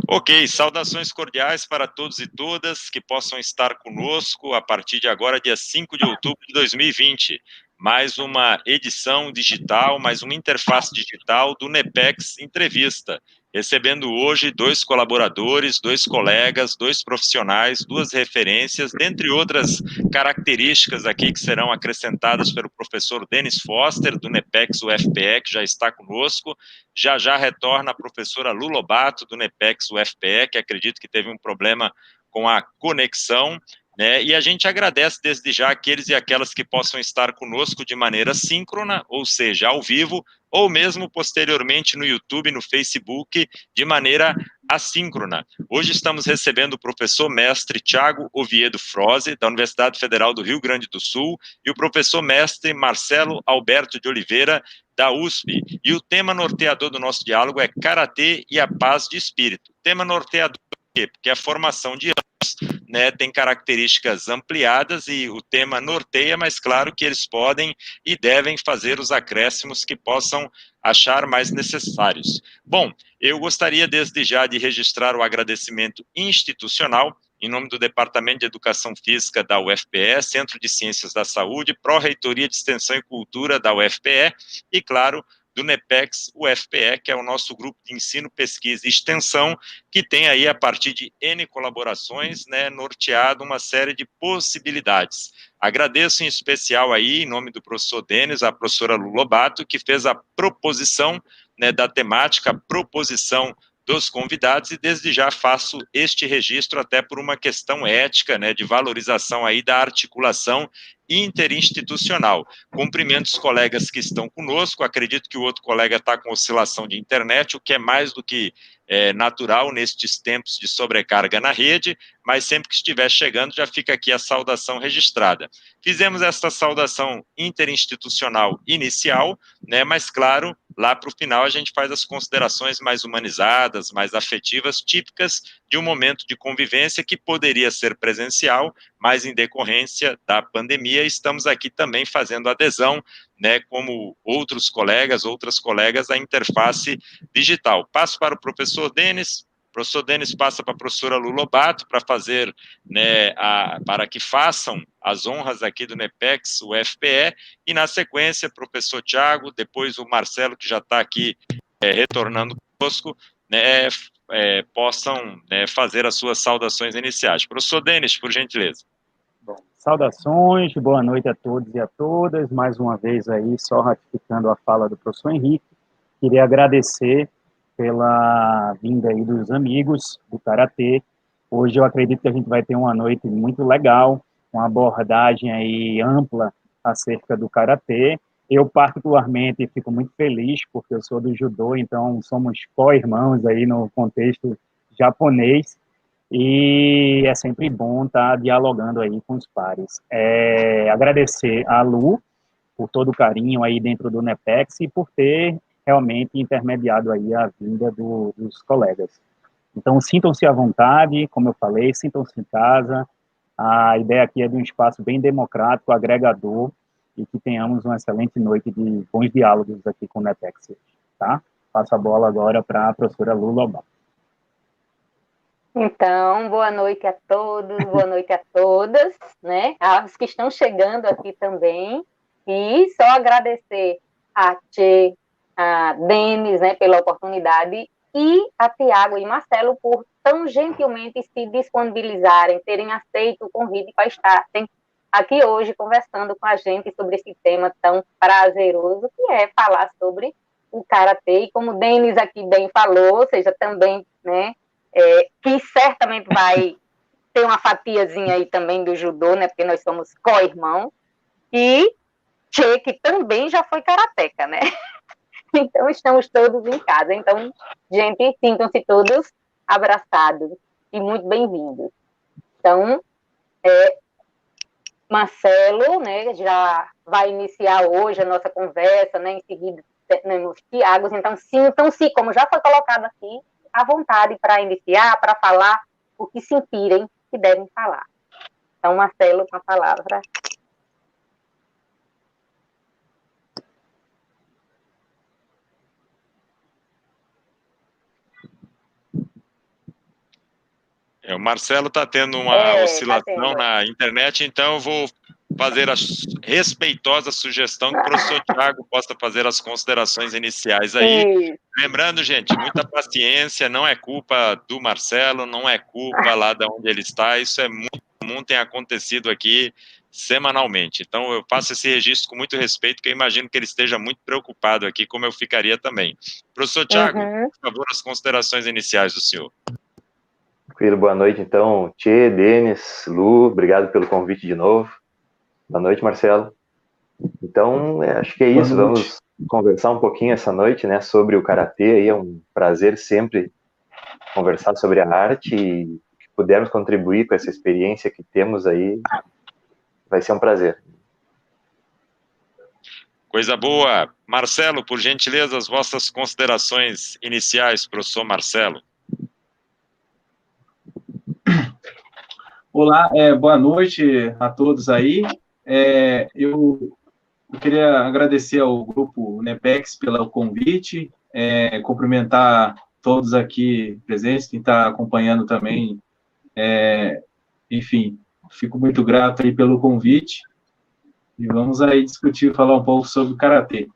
Ok, saudações cordiais para todos e todas que possam estar conosco a partir de agora, dia 5 de outubro de 2020. Mais uma edição digital, mais uma interface digital do NEPEX Entrevista. Recebendo hoje 2 colaboradores, 2 colegas, 2 profissionais, 2 referências, dentre outras características aqui que serão acrescentadas pelo professor Denis Foster, do NEPEX UFPE, que já está conosco. Já retorna a professora Lu Lobato, do NEPEX UFPE, que acredito que teve um problema com a conexão, né? E a gente agradece desde já aqueles e aquelas que possam estar conosco de maneira síncrona, ou seja, ao vivo, ou mesmo posteriormente no YouTube, no Facebook, de maneira assíncrona. Hoje estamos recebendo o professor mestre Tiago Oviedo Froze, da Universidade Federal do Rio Grande do Sul, e o professor mestre Marcelo Alberto de Oliveira, da USP. E o tema norteador do nosso diálogo é Karatê e a Paz de Espírito. Tema norteador por quê? Porque a formação de ambos, né, tem características ampliadas e o tema norteia, mas claro que eles podem e devem fazer os acréscimos que possam achar mais necessários. Bom, eu gostaria desde já de registrar o agradecimento institucional em nome do Departamento de Educação Física da UFPE, Centro de Ciências da Saúde, Pró-Reitoria de Extensão e Cultura da UFPE e, claro, do NEPEX UFPE, que é o nosso grupo de ensino, pesquisa e extensão, que tem aí, a partir de N colaborações, né, norteado uma série de possibilidades. Agradeço em especial aí, em nome do professor Denis, a professora Lu Lobato, que fez a proposição, né, da temática, a proposição dos convidados, e desde já faço este registro até por uma questão ética, né, de valorização aí da articulação interinstitucional. Cumprimento os colegas que estão conosco, acredito que o outro colega está com oscilação de internet, o que é mais do que natural nestes tempos de sobrecarga na rede, mas sempre que estiver chegando já fica aqui a saudação registrada. Fizemos esta saudação interinstitucional inicial, né, mas claro, lá para o final a gente faz as considerações mais humanizadas, mais afetivas, típicas de um momento de convivência que poderia ser presencial, mas em decorrência da pandemia estamos aqui também fazendo adesão, né, como outros colegas, outras colegas, à interface digital. Passo para o professor Denis. O professor Denis passa para a professora Lu Lobato para fazer, né, para que façam as honras aqui do NEPEX, o FPE, e na sequência, professor Tiago, depois o Marcelo, que já está aqui retornando conosco, né, possam, né, fazer as suas saudações iniciais. Professor Denis, por gentileza. Bom, saudações, boa noite a todos e a todas. Mais uma vez aí, só ratificando a fala do professor Henrique, queria agradecer pela vinda aí dos amigos do Karatê. Hoje eu acredito que a gente vai ter uma noite muito legal, uma abordagem aí ampla acerca do Karatê. Eu, particularmente, fico muito feliz, porque eu sou do judô, então somos co-irmãos aí no contexto japonês, e é sempre bom estar dialogando aí com os pares. Agradecer a Lu por todo o carinho aí dentro do NEPEX e por ter realmente intermediado aí a vinda dos colegas. Então, sintam-se à vontade, como eu falei, sintam-se em casa. A ideia aqui é de um espaço bem democrático, agregador, e que tenhamos uma excelente noite de bons diálogos aqui com o NEPEX, tá? Passo a bola agora para a professora Lu Lobato. Então, boa noite a todos, boa noite a todas, né? As que estão chegando aqui também. E só agradecer a Tchê, a Denis, né, pela oportunidade, e a Tiago e Marcelo por tão gentilmente se disponibilizarem, terem aceito o convite para estarem aqui hoje conversando com a gente sobre esse tema tão prazeroso, que é falar sobre o Karatê. E como o Denis aqui bem falou, ou seja, também, né, que certamente vai ter uma fatiazinha aí também do judô, né, porque nós somos co-irmãos, e Tchê, que também já foi karateca, né? Então, estamos todos em casa. Então, gente, sintam-se todos abraçados e muito bem-vindos. Então, Marcelo, né, já vai iniciar hoje a nossa conversa, né, em seguida temos Tiago, então sintam-se, como já foi colocado aqui, à vontade para iniciar, para falar o que sentirem que devem falar. Então, Marcelo, com a palavra. O Marcelo está tendo uma oscilação tá na internet, então eu vou fazer a respeitosa sugestão que o professor Tiago possa fazer as considerações iniciais aí. Lembrando, gente, muita paciência, não é culpa do Marcelo, não é culpa lá de onde ele está, isso é muito comum, tem acontecido aqui semanalmente. Então, eu faço esse registro com muito respeito, porque eu imagino que ele esteja muito preocupado aqui, como eu ficaria também. Professor Tiago, por favor, as considerações iniciais do senhor. Tranquilo, boa noite, então. Tchê, Denis, Lu, obrigado pelo convite de novo. Boa noite, Marcelo. Então, acho que é isso, vamos conversar um pouquinho essa noite, né, sobre o Karatê. Aí é um prazer sempre conversar sobre a arte e que pudermos contribuir com essa experiência que temos aí, vai ser um prazer. Coisa boa. Marcelo, por gentileza, as vossas considerações iniciais, professor Marcelo. Olá, boa noite a todos aí. Eu queria agradecer ao grupo NEPEX pelo convite, cumprimentar todos aqui presentes, quem está acompanhando também. Enfim, fico muito grato aí pelo convite. E vamos aí discutir, falar um pouco sobre o Karatê.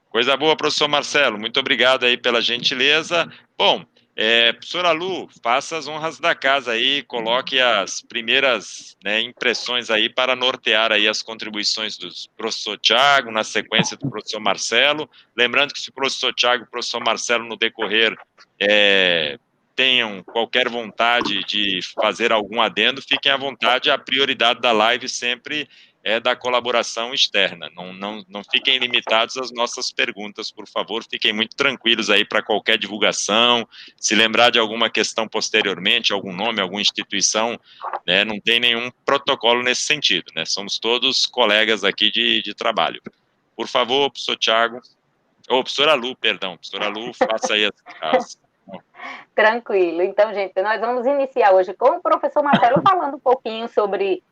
Coisa boa, professor Marcelo. Muito obrigado aí pela gentileza. Bom, professora Lu, faça as honras da casa aí, coloque as primeiras, né, impressões aí para nortear aí as contribuições do professor Tiago, na sequência do professor Marcelo. Lembrando que se o professor Tiago e o professor Marcelo no decorrer tenham qualquer vontade de fazer algum adendo, fiquem à vontade, a prioridade da live sempre é da colaboração externa, não fiquem limitados às nossas perguntas, por favor, fiquem muito tranquilos aí para qualquer divulgação, se lembrar de alguma questão posteriormente, algum nome, alguma instituição, né, não tem nenhum protocolo nesse sentido, né, somos todos colegas aqui de trabalho. Por favor, professor Tiago, professora Lu, perdão, professora Lu, faça aí as... Tranquilo. Então, gente, nós vamos iniciar hoje com o professor Marcelo falando um pouquinho sobre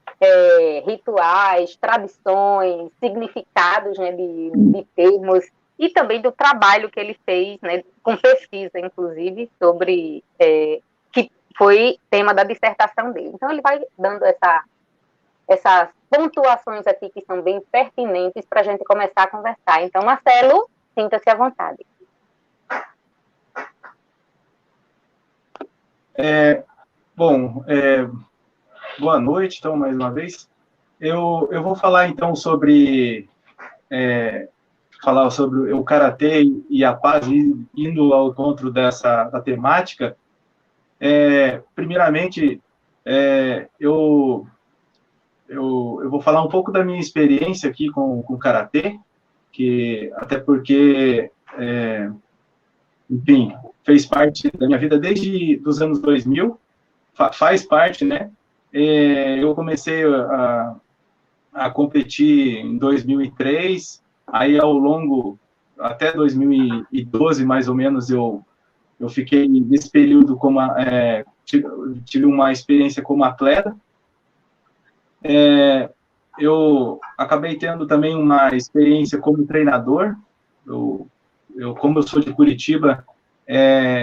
rituais, tradições, significados, né, de termos e também do trabalho que ele fez, né, com pesquisa, inclusive, sobre que foi tema da dissertação dele. Então, ele vai dando essas pontuações aqui que são bem pertinentes para a gente começar a conversar. Então, Marcelo, sinta-se à vontade. Boa noite, então, mais uma vez. Eu vou falar, então, sobre o Karatê e a paz, indo ao encontro da temática. Primeiramente, eu vou falar um pouco da minha experiência aqui com o Karatê, até porque, enfim, fez parte da minha vida desde os anos 2000, faz parte, né? Eu comecei a competir em 2003, aí ao longo, até 2012, mais ou menos, eu fiquei nesse período tive uma experiência como atleta. Eu acabei tendo também uma experiência como treinador. Como eu sou de Curitiba,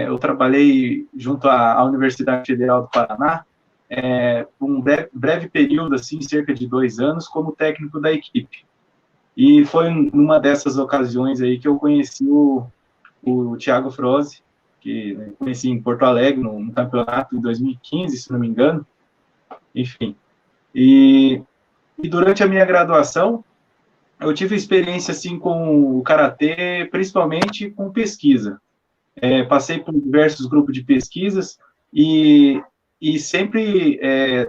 eu trabalhei junto à Universidade Federal do Paraná, por um breve período, assim, cerca de 2 anos, como técnico da equipe. E foi numa dessas ocasiões aí que eu conheci o Thiago Froze, que conheci em Porto Alegre, num campeonato em 2015, se não me engano. Enfim. E durante a minha graduação, eu tive experiência, assim, com o Karatê, principalmente com pesquisa. Passei por diversos grupos de pesquisas e sempre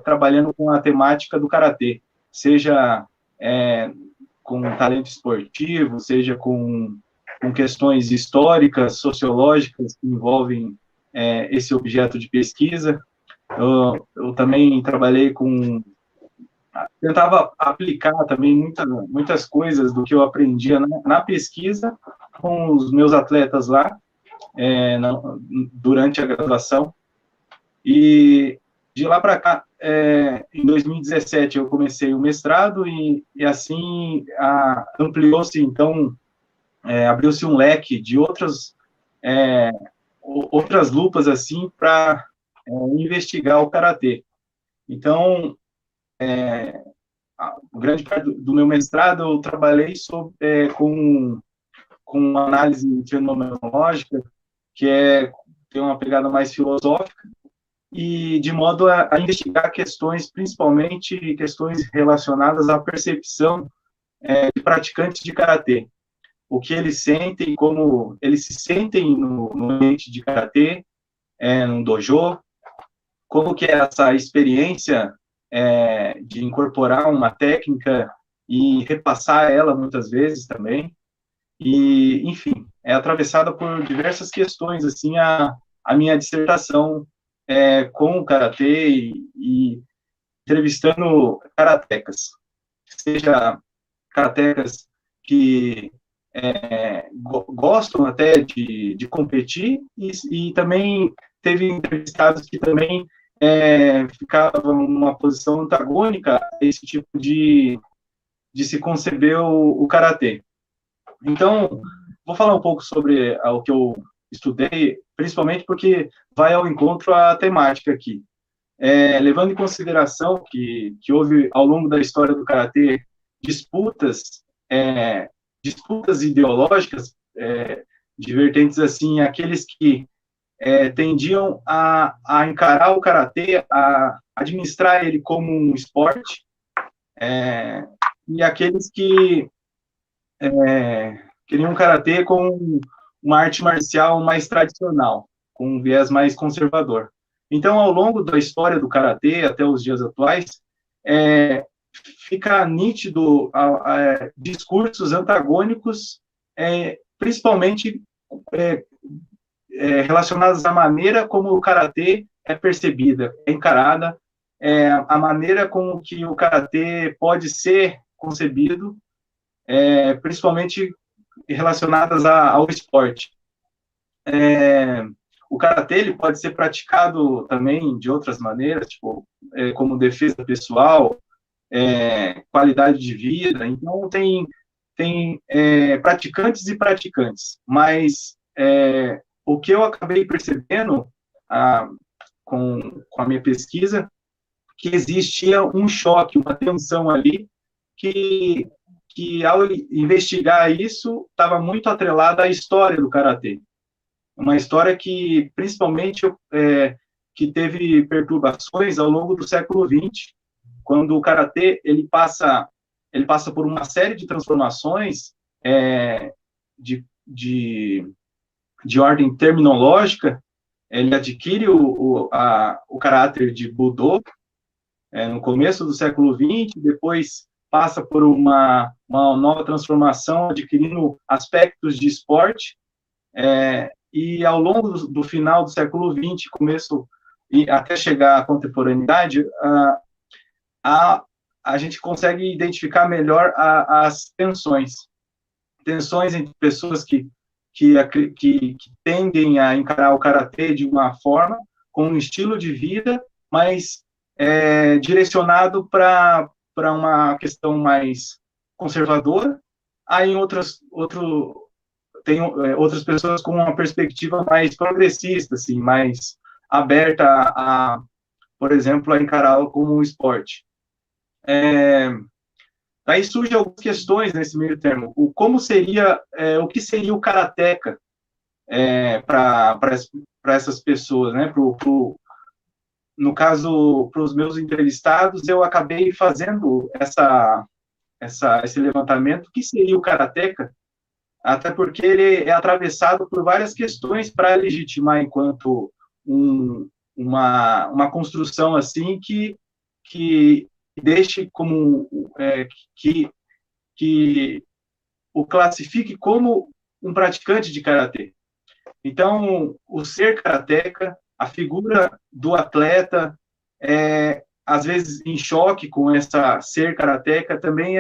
trabalhando com a temática do Karatê, seja com talento esportivo, seja com questões históricas, sociológicas que envolvem esse objeto de pesquisa. Eu também trabalhei tentava aplicar também muitas coisas do que eu aprendia na pesquisa com os meus atletas lá, durante a graduação. E de lá para cá, em 2017, eu comecei o mestrado e assim ampliou-se, então, abriu-se um leque de outras lupas, assim, para investigar o karatê. Então, grande parte do meu mestrado eu trabalhei com análise fenomenológica, que tem uma pegada mais filosófica, e de modo a investigar questões, principalmente questões relacionadas à percepção de praticantes de karatê. O que eles sentem, como eles se sentem no ambiente de karatê, no dojo, como que é essa experiência de incorporar uma técnica e repassar ela muitas vezes também. E, enfim, é atravessada por diversas questões, assim, a minha dissertação com o karatê e entrevistando karatecas, seja karatecas que gostam até de competir, e também teve entrevistados que também ficavam numa posição antagônica a esse tipo de se conceber o karatê. Então, vou falar um pouco sobre o que eu estudei, principalmente porque vai ao encontro à temática aqui. Levando em consideração que houve, ao longo da história do karatê, disputas ideológicas, de vertentes assim, aqueles que tendiam a encarar o karatê, a administrar ele como um esporte, e aqueles que queriam o karatê como uma arte marcial mais tradicional, com um viés mais conservador. Então, ao longo da história do karatê até os dias atuais, fica nítido discursos antagônicos, principalmente relacionados à maneira como o karatê é percebida, é encarada, a maneira com que o karatê pode ser concebido, principalmente relacionadas ao esporte. O karatê ele pode ser praticado também de outras maneiras, tipo, como defesa pessoal, qualidade de vida. Então, tem praticantes e praticantes, mas o que eu acabei percebendo com a minha pesquisa, que existia um choque, uma tensão ali, que ao investigar isso, estava muito atrelada à história do karatê. Uma história que, principalmente, que teve perturbações ao longo do século XX, quando o karatê ele passa por uma série de transformações de ordem terminológica. Ele adquire o caráter de Budô no começo do século XX, depois passa por uma nova transformação, adquirindo aspectos de esporte, e ao longo do final do século XX, começo e até chegar à contemporaneidade, a gente consegue identificar melhor as tensões entre pessoas que tendem a encarar o karatê de uma forma, com um estilo de vida, mas direcionado para uma questão mais conservadora. Aí tem outras pessoas com uma perspectiva mais progressista, assim, mais aberta por exemplo, a encará-lo como um esporte. Daí surgem algumas questões nesse meio termo. O que seria o karateca para essas pessoas, né? No caso, para os meus entrevistados, eu acabei fazendo esse levantamento. O que seria o karateka? Até porque ele é atravessado por várias questões para legitimar enquanto uma construção assim que deixe como que o classifique como um praticante de karatê. Então, o ser karateka, a figura do atleta, às vezes em choque com essa ser karateka, também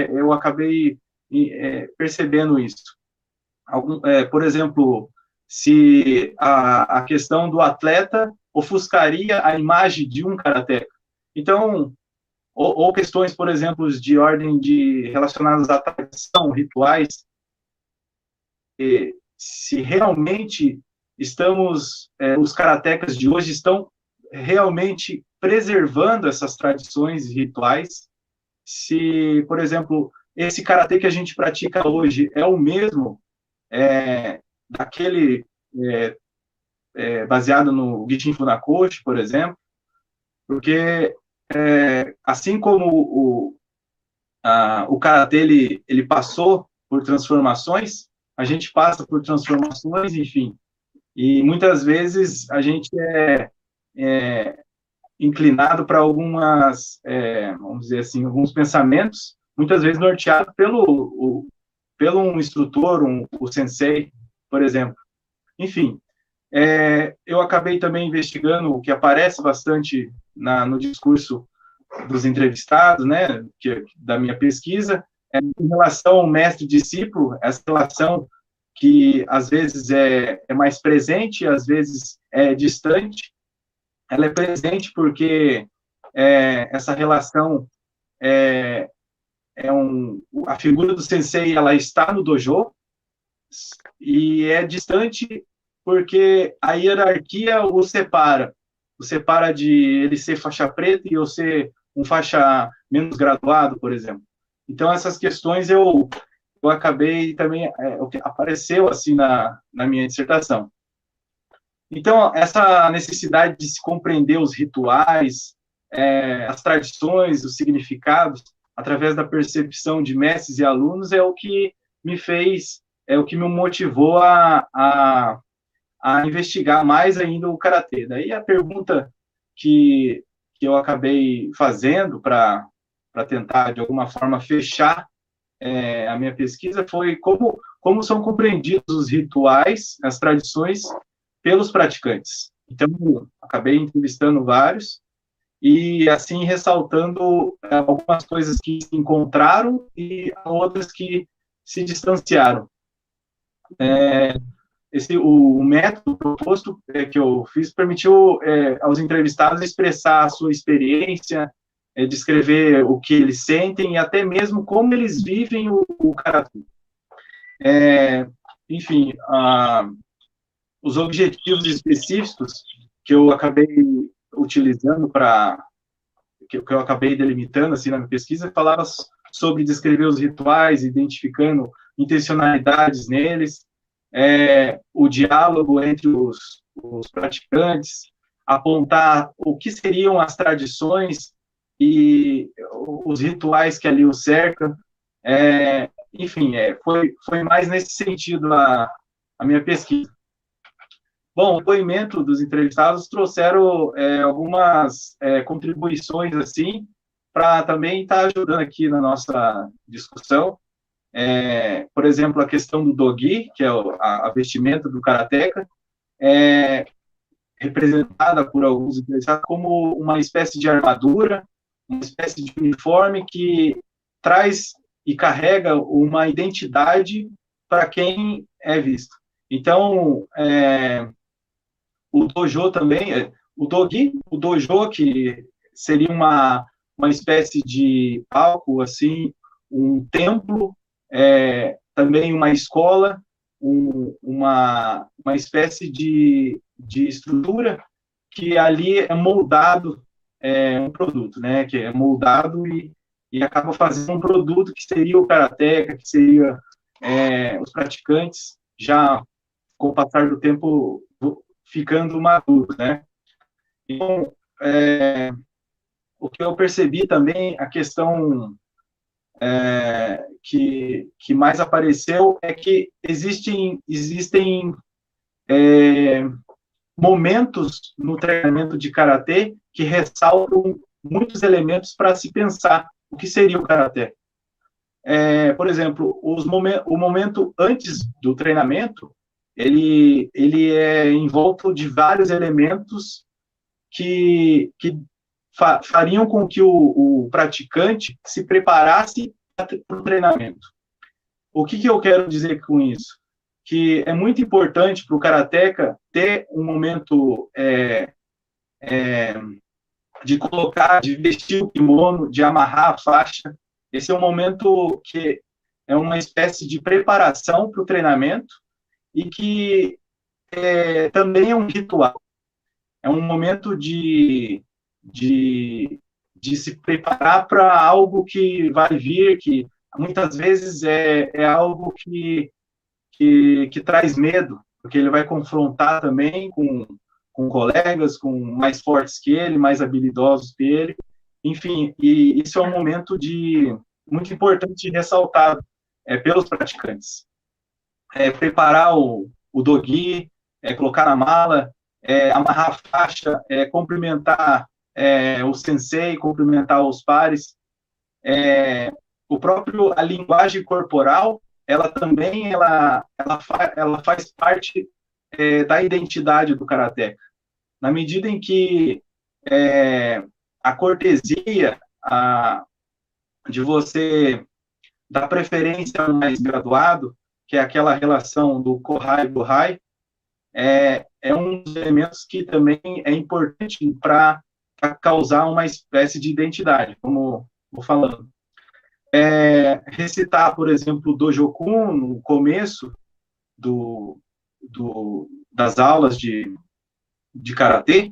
eu acabei percebendo isso. Por exemplo, se a questão do atleta ofuscaria a imagem de um karateka. Então, ou questões, por exemplo, de ordem relacionadas à tradição, rituais, se realmente os karatecas de hoje estão realmente preservando essas tradições e rituais. Se, por exemplo, esse karatê que a gente pratica hoje é o mesmo daquele baseado no Gishin Funakoshi, por exemplo, porque assim como o karatê ele passou por transformações, a gente passa por transformações, enfim, e muitas vezes a gente é inclinado para algumas, vamos dizer assim, alguns pensamentos, muitas vezes norteado pelo um instrutor, o sensei, por exemplo. Enfim, eu acabei também investigando o que aparece bastante no discurso dos entrevistados, né, da minha pesquisa, em relação ao mestre-discípulo, essa relação que às vezes é mais presente, às vezes é distante. Ela é presente porque essa relação a figura do sensei, ela está no dojo, e é distante porque a hierarquia o separa de ele ser faixa preta e eu ser um faixa menos graduado, por exemplo. Então, essas questões eu acabei também, apareceu assim na minha dissertação. Então, essa necessidade de se compreender os rituais, as tradições, os significados, através da percepção de mestres e alunos, é o que me fez, o que me motivou a investigar mais ainda o karatê. Daí a pergunta que eu acabei fazendo para tentar, de alguma forma, fechar a minha pesquisa foi como são compreendidos os rituais, as tradições, pelos praticantes. Então, acabei entrevistando vários e, assim, ressaltando algumas coisas que se encontraram e outras que se distanciaram. O método proposto que eu fiz permitiu aos entrevistados expressar a sua experiência, descrever o que eles sentem e até mesmo como eles vivem o karatê. Enfim, os objetivos específicos que eu acabei utilizando que eu acabei delimitando assim na minha pesquisa, falava sobre descrever os rituais, identificando intencionalidades neles, o diálogo entre os praticantes, apontar o que seriam as tradições e os rituais que ali o cercam. Enfim, foi mais nesse sentido a minha pesquisa. Bom, o depoimento dos entrevistados trouxeram algumas contribuições, assim, para também estar ajudando aqui na nossa discussão. Por exemplo, a questão do dogi, que é a vestimenta do karateka, representada por alguns entrevistados como uma espécie de armadura, uma espécie de uniforme que traz e carrega uma identidade para quem é visto. Então, o dojo também, o dojo, que seria uma espécie de palco, assim, um templo, também uma escola, uma espécie de estrutura que ali é moldado um produto, né, que é moldado e acaba fazendo um produto que seria o karateka, que seria os praticantes, já com o passar do tempo ficando maduros, né. Então, o que eu percebi também, a questão que mais apareceu é que existem momentos no treinamento de karatê que ressaltam muitos elementos para se pensar o que seria o karatê. Por exemplo, o momento antes do treinamento, ele é envolto de vários elementos que fariam com que o praticante se preparasse para o treinamento. O que eu quero dizer com isso? Que é muito importante para o karateka ter um momento de colocar, de vestir o kimono, de amarrar a faixa. Esse é um momento que é uma espécie de preparação para o treinamento e que também é um ritual. é um momento de se preparar para algo que vai vir, que muitas vezes é algo que traz medo, porque ele vai confrontar também com colegas, com mais fortes que ele, mais habilidosos que ele, enfim, e isso é um momento muito importante de ressaltar pelos praticantes. Preparar o dogui, colocar na mala, amarrar a faixa, cumprimentar o sensei, cumprimentar os pares, a linguagem corporal, ela também ela faz parte da identidade do karateca. Na medida em que a cortesia de você dar preferência ao mais graduado, que é aquela relação do Kohai e Buhai, é um dos elementos que também é importante para causar uma espécie de identidade, como vou falando. Recitar, por exemplo, o Dojokun no começo das aulas de karatê,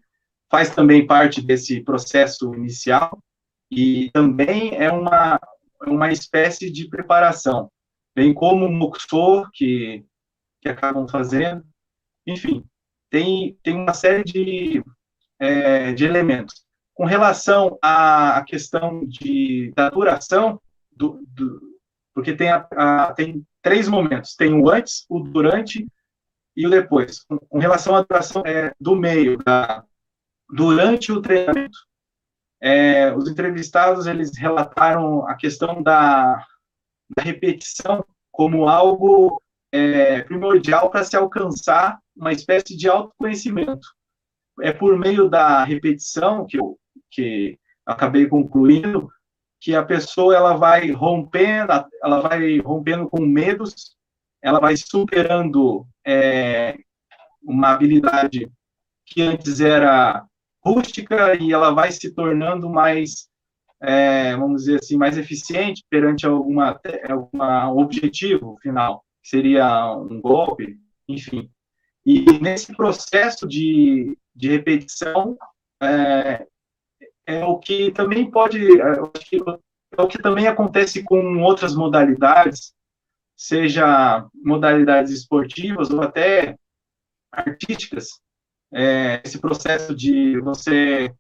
faz também parte desse processo inicial, e também é uma espécie de preparação, bem como o Mokuso, que acabam fazendo, enfim, tem uma série de elementos. Com relação à questão da duração, porque tem 3 momentos, tem o antes, o durante e o depois. Com relação à duração do meio, durante o treinamento, os entrevistados, eles relataram a questão da repetição como algo primordial para se alcançar uma espécie de autoconhecimento. É por meio da repetição que eu acabei concluindo que a pessoa ela vai rompendo com medos, ela vai superando uma habilidade que antes era rústica e ela vai se tornando mais, vamos dizer assim, mais eficiente perante algum objetivo final, que seria um golpe, enfim. E nesse processo de repetição, o que também é o que também acontece com outras modalidades, seja modalidades esportivas ou até artísticas, esse processo de você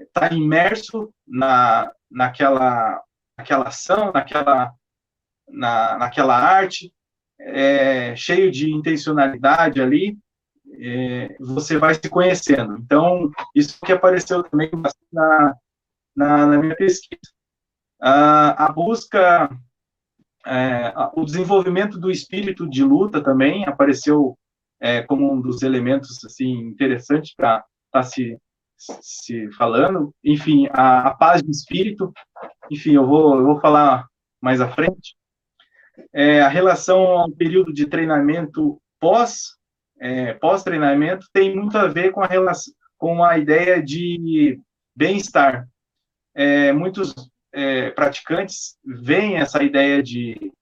estar imerso naquela ação, naquela arte, cheio de intencionalidade ali, você vai se conhecendo. Então, isso que apareceu também na minha pesquisa. A busca, o desenvolvimento do espírito de luta também apareceu como um dos elementos assim, interessantes para estar se falando. Enfim, a paz de espírito, enfim, eu vou falar mais à frente. A relação ao período de treinamento pós-treinamento tem muito a ver com a ideia de bem-estar. Muitos praticantes veem essa ideia de,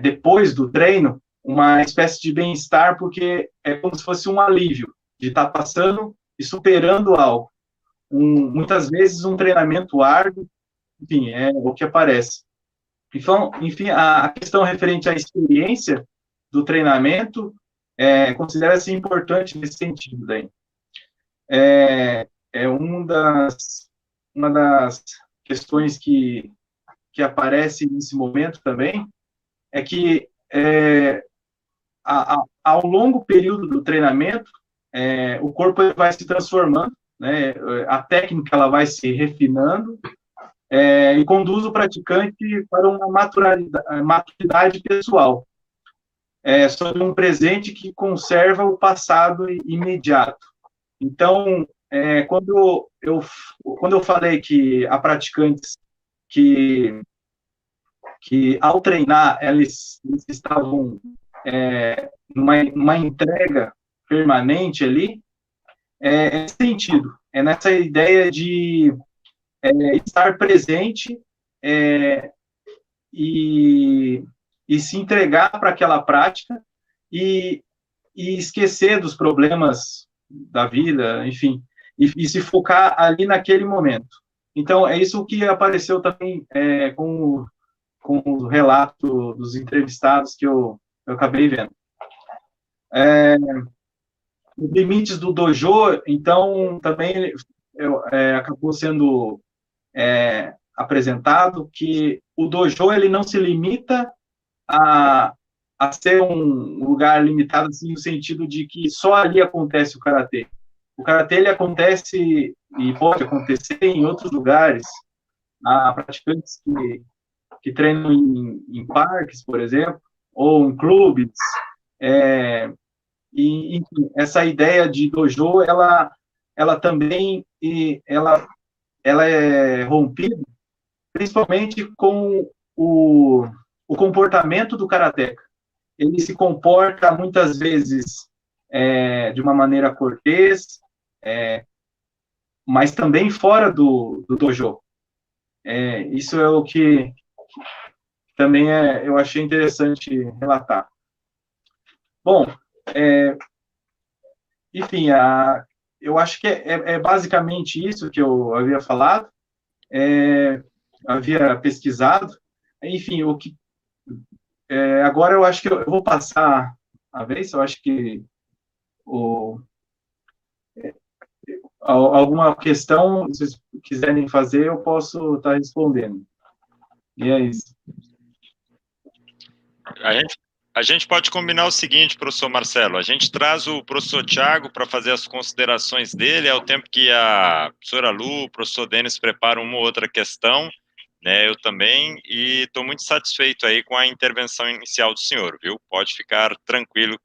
depois do treino, uma espécie de bem-estar, porque é como se fosse um alívio de estar passando e superando algo. Muitas vezes um treinamento árduo, enfim, é o que aparece. Então, enfim, a questão referente à experiência do treinamento considera-se importante nesse sentido daí. Uma das questões que aparece nesse momento também é que ao longo período do treinamento, o corpo vai se transformando, né? A técnica ela vai se refinando, e conduz o praticante para uma maturidade pessoal, sobre um presente que conserva o passado imediato. Então, quando eu falei que há praticantes que ao treinar, eles estavam numa entrega permanente ali, nesse sentido, nessa ideia de estar presente e se entregar para aquela prática e esquecer dos problemas da vida, enfim, e se focar ali naquele momento. Então, é isso que apareceu também com o relato dos entrevistados que eu acabei vendo. Os limites do dojo, então, também acabou sendo apresentado que o dojo ele não se limita a, a ser um lugar limitado assim, no sentido de que só ali acontece o karatê. O karatê ele acontece e pode acontecer em outros lugares. Há praticantes que treinam em parques, por exemplo, ou em clubes. E enfim, essa ideia de dojo, ela também ela é rompida principalmente com o comportamento do karateca. Ele se comporta muitas vezes de uma maneira cortês, mas também fora do dojo. Isso é o que também eu achei interessante relatar. Bom, enfim, eu acho que é basicamente isso que eu havia falado, havia pesquisado. Enfim, agora eu acho que eu vou passar a vez, eu acho que alguma questão, se vocês quiserem fazer, eu posso estar respondendo. E é isso. A gente pode combinar o seguinte, professor Marcelo, a gente traz o professor Tiago para fazer as considerações dele, ao tempo que a professora Lu, o professor Denis preparam uma ou outra questão, né, eu também, e estou muito satisfeito aí com a intervenção inicial do senhor, viu? Pode ficar tranquilo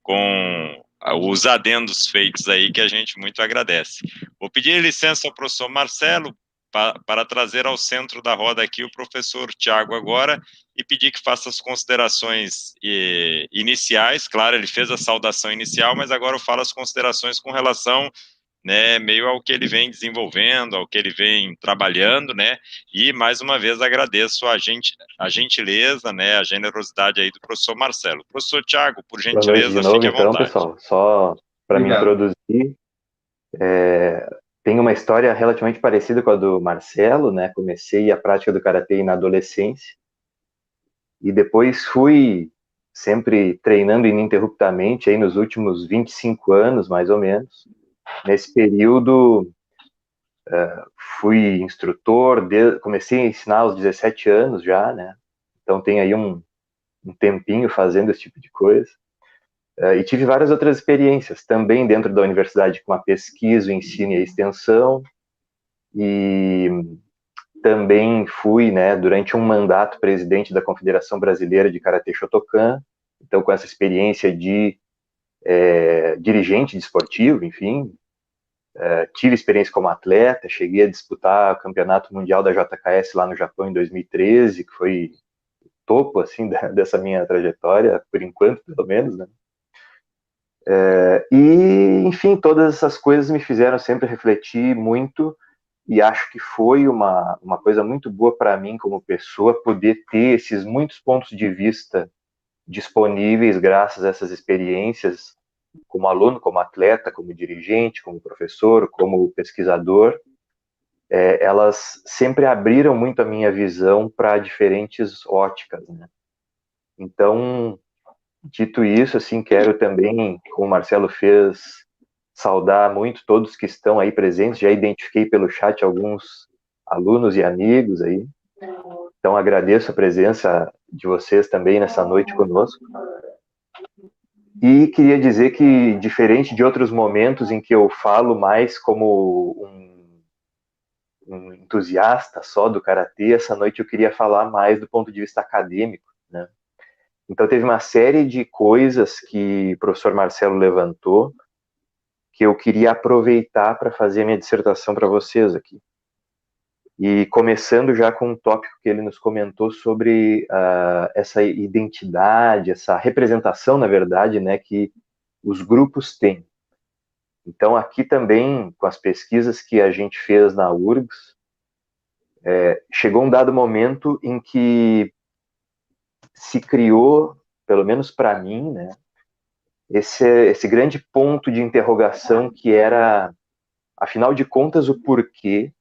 com os adendos feitos aí, que a gente muito agradece. Vou pedir licença ao professor Marcelo para trazer ao centro da roda aqui o professor Tiago agora e pedir que faça as considerações iniciais. Claro, ele fez a saudação inicial, mas agora eu falo as considerações com relação, né, meio ao que ele vem desenvolvendo, ao que ele vem trabalhando, né, e mais uma vez agradeço a gentileza, né, a generosidade aí do professor Marcelo. Professor Tiago, por gentileza, boa noite de novo, fique à então, vontade. pessoal, só para me introduzir, tem uma história relativamente parecida com a do Marcelo, né, comecei a prática do karatê na adolescência, e depois fui sempre treinando ininterruptamente aí nos últimos 25 anos, mais ou menos. Nesse período, fui instrutor, comecei a ensinar aos 17 anos já, né? Então tem aí um tempinho fazendo esse tipo de coisa. E tive várias outras experiências, também dentro da universidade com a pesquisa, o ensino e a extensão, e também fui, né, durante um mandato, presidente da Confederação Brasileira de Karatê Shotokan, então com essa experiência de dirigente desportivo, enfim, tive experiência como atleta, cheguei a disputar o campeonato mundial da JKS lá no Japão em 2013, que foi topo, assim, dessa minha trajetória, por enquanto, pelo menos, né. E, enfim, todas essas coisas me fizeram sempre refletir muito, e acho que foi uma coisa muito boa para mim como pessoa poder ter esses muitos pontos de vista disponíveis graças a essas experiências como aluno, como atleta, como dirigente, como professor, como pesquisador. Elas sempre abriram muito a minha visão para diferentes óticas, né? Então, dito isso, assim, quero também, como o Marcelo fez, saudar muito todos que estão aí presentes. Já identifiquei pelo chat alguns alunos e amigos aí. Então, agradeço a presença de vocês também nessa noite conosco. E queria dizer que, diferente de outros momentos em que eu falo mais como um entusiasta só do karatê, essa noite eu queria falar mais do ponto de vista acadêmico, né? Então, teve uma série de coisas que o professor Marcelo levantou que eu queria aproveitar para fazer a minha dissertação para vocês aqui. E começando já com um tópico que ele nos comentou sobre essa identidade, essa representação, na verdade, né, que os grupos têm. Então, aqui também, com as pesquisas que a gente fez na URGS, chegou um dado momento em que se criou, pelo menos para mim, né, esse grande ponto de interrogação que era, afinal de contas, o porquê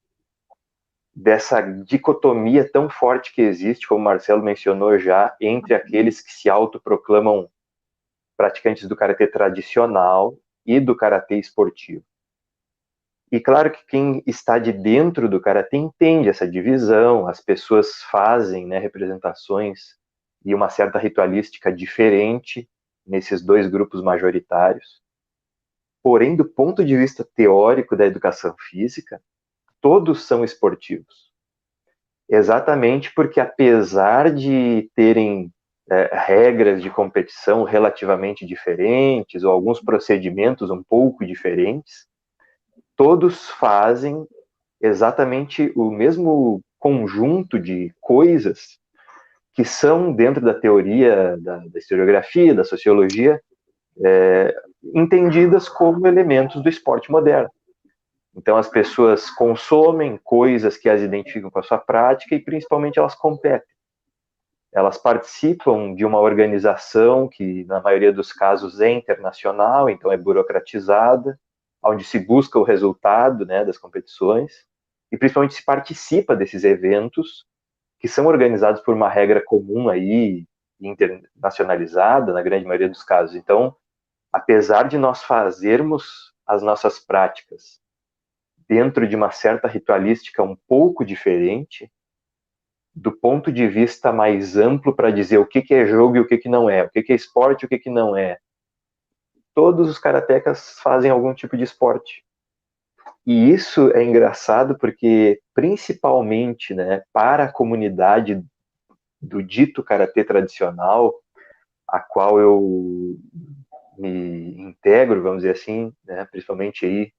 dessa dicotomia tão forte que existe, como o Marcelo mencionou já, entre aqueles que se autoproclamam praticantes do karatê tradicional e do karatê esportivo. E claro que quem está de dentro do karatê entende essa divisão, as pessoas fazem, né, representações e uma certa ritualística diferente nesses dois grupos majoritários. Porém, do ponto de vista teórico da educação física, todos são esportivos. Exatamente porque, apesar de terem regras de competição relativamente diferentes, ou alguns procedimentos um pouco diferentes, todos fazem exatamente o mesmo conjunto de coisas que são, dentro da teoria da historiografia, da sociologia, entendidas como elementos do esporte moderno. Então, as pessoas consomem coisas que as identificam com a sua prática e, principalmente, elas competem. Elas participam de uma organização que, na maioria dos casos, é internacional, então é burocratizada, onde se busca o resultado, né, das competições, e principalmente se participa desses eventos que são organizados por uma regra comum aí, internacionalizada, na grande maioria dos casos. Então, apesar de nós fazermos as nossas práticas dentro de uma certa ritualística um pouco diferente, do ponto de vista mais amplo para dizer o que é jogo e o que não é, o que é esporte e o que não é, todos os karatecas fazem algum tipo de esporte. E isso é engraçado porque, principalmente, né, para a comunidade do dito karatê tradicional, a qual eu me integro, vamos dizer assim, né, principalmente aí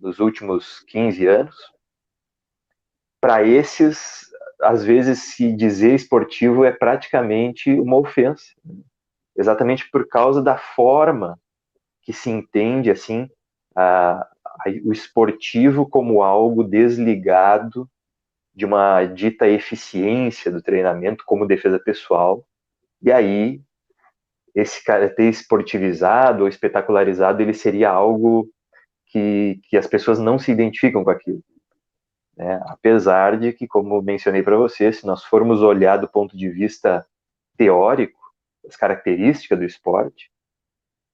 nos últimos 15 anos, para esses, às vezes, se dizer esportivo é praticamente uma ofensa, exatamente por causa da forma que se entende assim o esportivo como algo desligado de uma dita eficiência do treinamento como defesa pessoal, e aí esse karatê esportivizado ou espetacularizado, ele seria algo que as pessoas não se identificam com aquilo. Né? Apesar de que, como mencionei para você, se nós formos olhar do ponto de vista teórico, as características do esporte,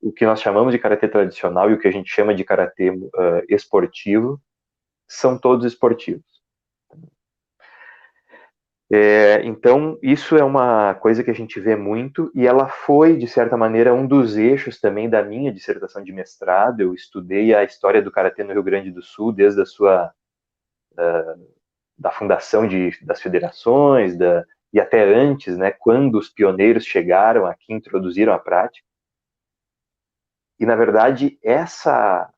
o que nós chamamos de karatê tradicional e o que a gente chama de karatê esportivo, são todos esportivos. Então, isso é uma coisa que a gente vê muito, e ela foi, de certa maneira, um dos eixos também da minha dissertação de mestrado. Eu estudei a história do karatê no Rio Grande do Sul, desde a sua da fundação das federações, e até antes, né, quando os pioneiros chegaram aqui, introduziram a prática. E, na verdade, essa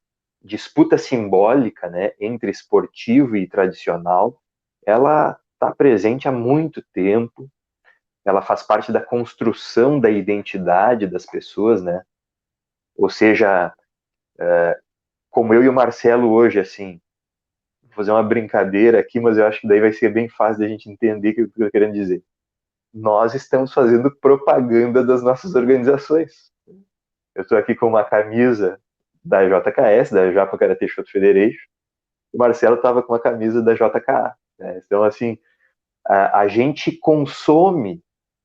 disputa simbólica, né, entre esportivo e tradicional, ela está presente há muito tempo, ela faz parte da construção da identidade das pessoas, né? Ou seja, como eu e o Marcelo hoje, assim, vou fazer uma brincadeira aqui, mas eu acho que daí vai ser bem fácil da gente entender o que eu estou querendo dizer. Nós estamos fazendo propaganda das nossas organizações. Eu estou aqui com uma camisa da JKS, da Japa Karate Shoto Federation, o Marcelo estava com uma camisa da JKA. Né? Então, assim, a gente consome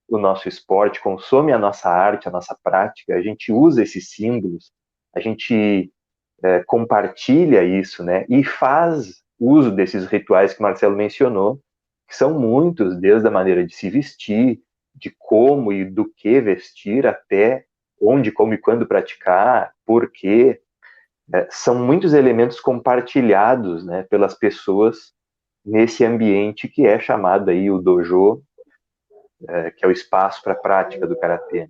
o nosso esporte, consome a nossa arte, a nossa prática, a gente usa esses símbolos, a gente compartilha isso, né? E faz uso desses rituais que o Marcelo mencionou, que são muitos, desde a maneira de se vestir, de como e do que vestir, até onde, como e quando praticar, por quê. São muitos elementos compartilhados, né, pelas pessoas nesse ambiente que é chamado aí o dojo, que é o espaço para a prática do karatê.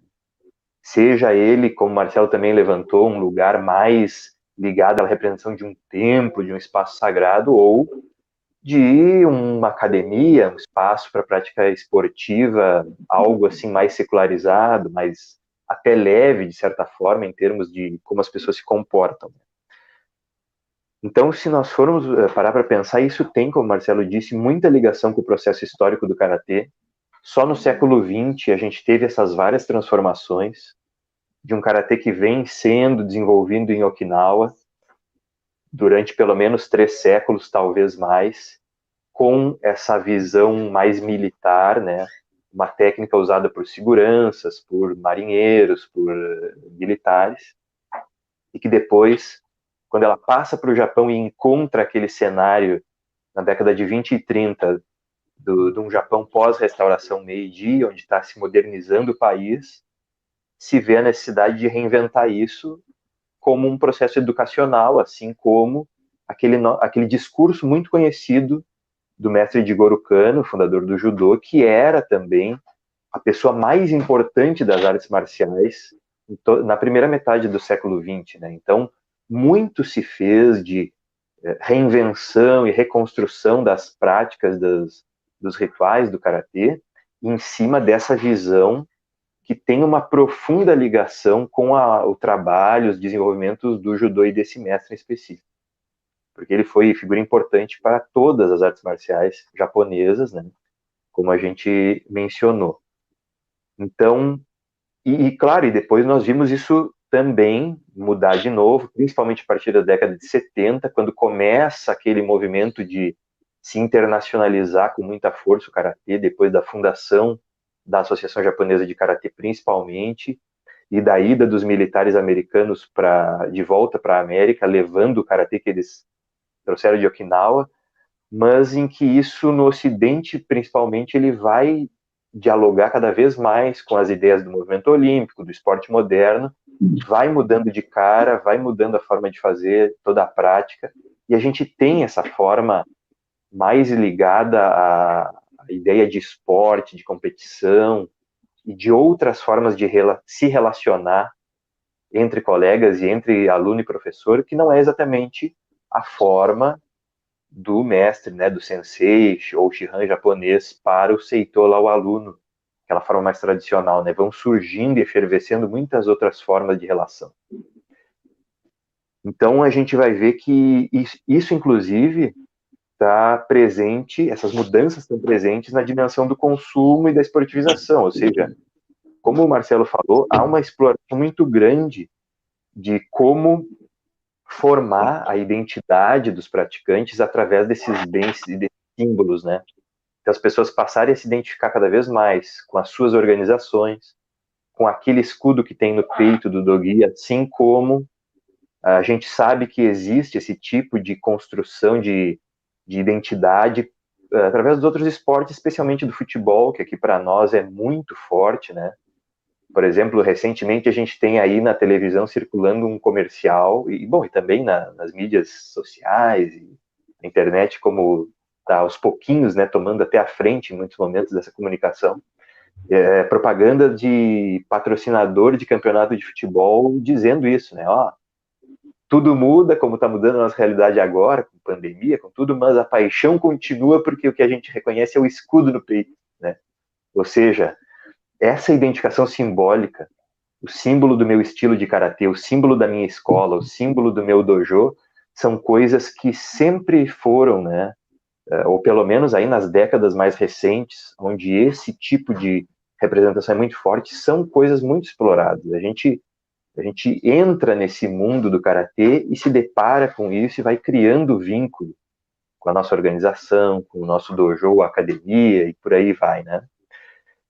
Seja ele, como o Marcelo também levantou, um lugar mais ligado à representação de um templo, de um espaço sagrado, ou de uma academia, um espaço para prática esportiva, algo assim mais secularizado, mais até leve, de certa forma, em termos de como as pessoas se comportam. Então, se nós formos parar para pensar, isso tem, como o Marcelo disse, muita ligação com o processo histórico do karatê. Só no século XX a gente teve essas várias transformações de um karatê que vem sendo desenvolvido em Okinawa durante pelo menos 3 séculos, talvez mais, com essa visão mais militar, né? Uma técnica usada por seguranças, por marinheiros, por militares, e que depois, quando ela passa para o Japão e encontra aquele cenário na década de 20 e 30 de um Japão pós-restauração Meiji, onde está se modernizando o país, se vê a necessidade de reinventar isso como um processo educacional, assim como aquele discurso muito conhecido do mestre Jigoro Kano, fundador do judô, que era também a pessoa mais importante das artes marciais na primeira metade do século XX, né? Então, muito se fez de reinvenção e reconstrução das práticas dos rituais do karatê em cima dessa visão que tem uma profunda ligação com o trabalho, os desenvolvimentos do judô e desse mestre em específico. Porque ele foi figura importante para todas as artes marciais japonesas, né? Como a gente mencionou. Então, claro, e depois nós vimos isso também mudar de novo, principalmente a partir da década de 70, quando começa aquele movimento de se internacionalizar com muita força o karatê, depois da fundação da Associação Japonesa de Karatê, principalmente, e da ida dos militares americanos de volta para a América, levando o karatê que eles trouxeram de Okinawa, mas em que isso, no Ocidente, principalmente, ele vai dialogar cada vez mais com as ideias do movimento olímpico, do esporte moderno, vai mudando de cara, vai mudando a forma de fazer toda a prática, e a gente tem essa forma mais ligada à ideia de esporte, de competição, e de outras formas de se relacionar entre colegas e entre aluno e professor, que não é exatamente a forma do mestre, né, do sensei ou shihan japonês para o seito lá, o aluno, aquela forma mais tradicional, né? Vão surgindo e efervescendo muitas outras formas de relação. Então a gente vai ver que isso inclusive está presente, essas mudanças estão presentes na dimensão do consumo e da esportivização, ou seja, como o Marcelo falou, há uma exploração muito grande de como formar a identidade dos praticantes através desses bens e desses símbolos, né? Então as pessoas passarem a se identificar cada vez mais com as suas organizações, com aquele escudo que tem no peito do dogi, assim como a gente sabe que existe esse tipo de construção de identidade através dos outros esportes, especialmente do futebol, que aqui para nós é muito forte, né? Por exemplo, recentemente a gente tem aí na televisão circulando um comercial, e também nas mídias sociais, e na internet, como está aos pouquinhos, né, tomando até a frente em muitos momentos dessa comunicação, propaganda de patrocinador de campeonato de futebol dizendo isso, né, tudo muda, como está mudando a nossa realidade agora, com pandemia, com tudo, mas a paixão continua porque o que a gente reconhece é o escudo no peito, né? Ou seja, essa identificação simbólica, o símbolo do meu estilo de karatê, o símbolo da minha escola, o símbolo do meu dojo, são coisas que sempre foram, né? Ou pelo menos aí nas décadas mais recentes, onde esse tipo de representação é muito forte, são coisas muito exploradas. A gente entra nesse mundo do karatê e se depara com isso e vai criando vínculo com a nossa organização, com o nosso dojo, a academia e por aí vai, né?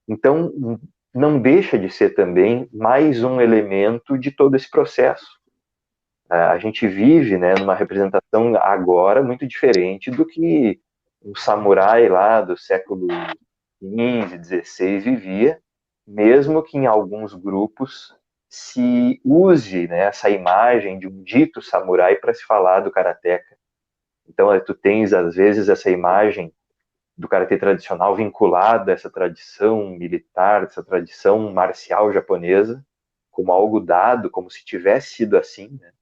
Então, não deixa de ser também mais um elemento de todo esse processo. A gente vive, né, numa representação agora muito diferente do que um samurai lá do século XV, XVI vivia, mesmo que em alguns grupos se use, né, essa imagem de um dito samurai para se falar do karateka. Então, tu tens, às vezes, essa imagem do karatê tradicional vinculada a essa tradição militar, essa tradição marcial japonesa, como algo dado, como se tivesse sido assim, né?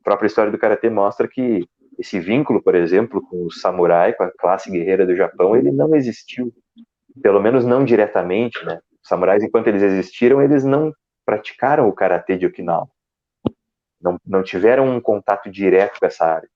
A própria história do karatê mostra que esse vínculo, por exemplo, com o samurai, com a classe guerreira do Japão, ele não existiu, pelo menos não diretamente, né? Os samurais, enquanto eles existiram, eles não praticaram o karatê de Okinawa, não tiveram um contato direto com essa área.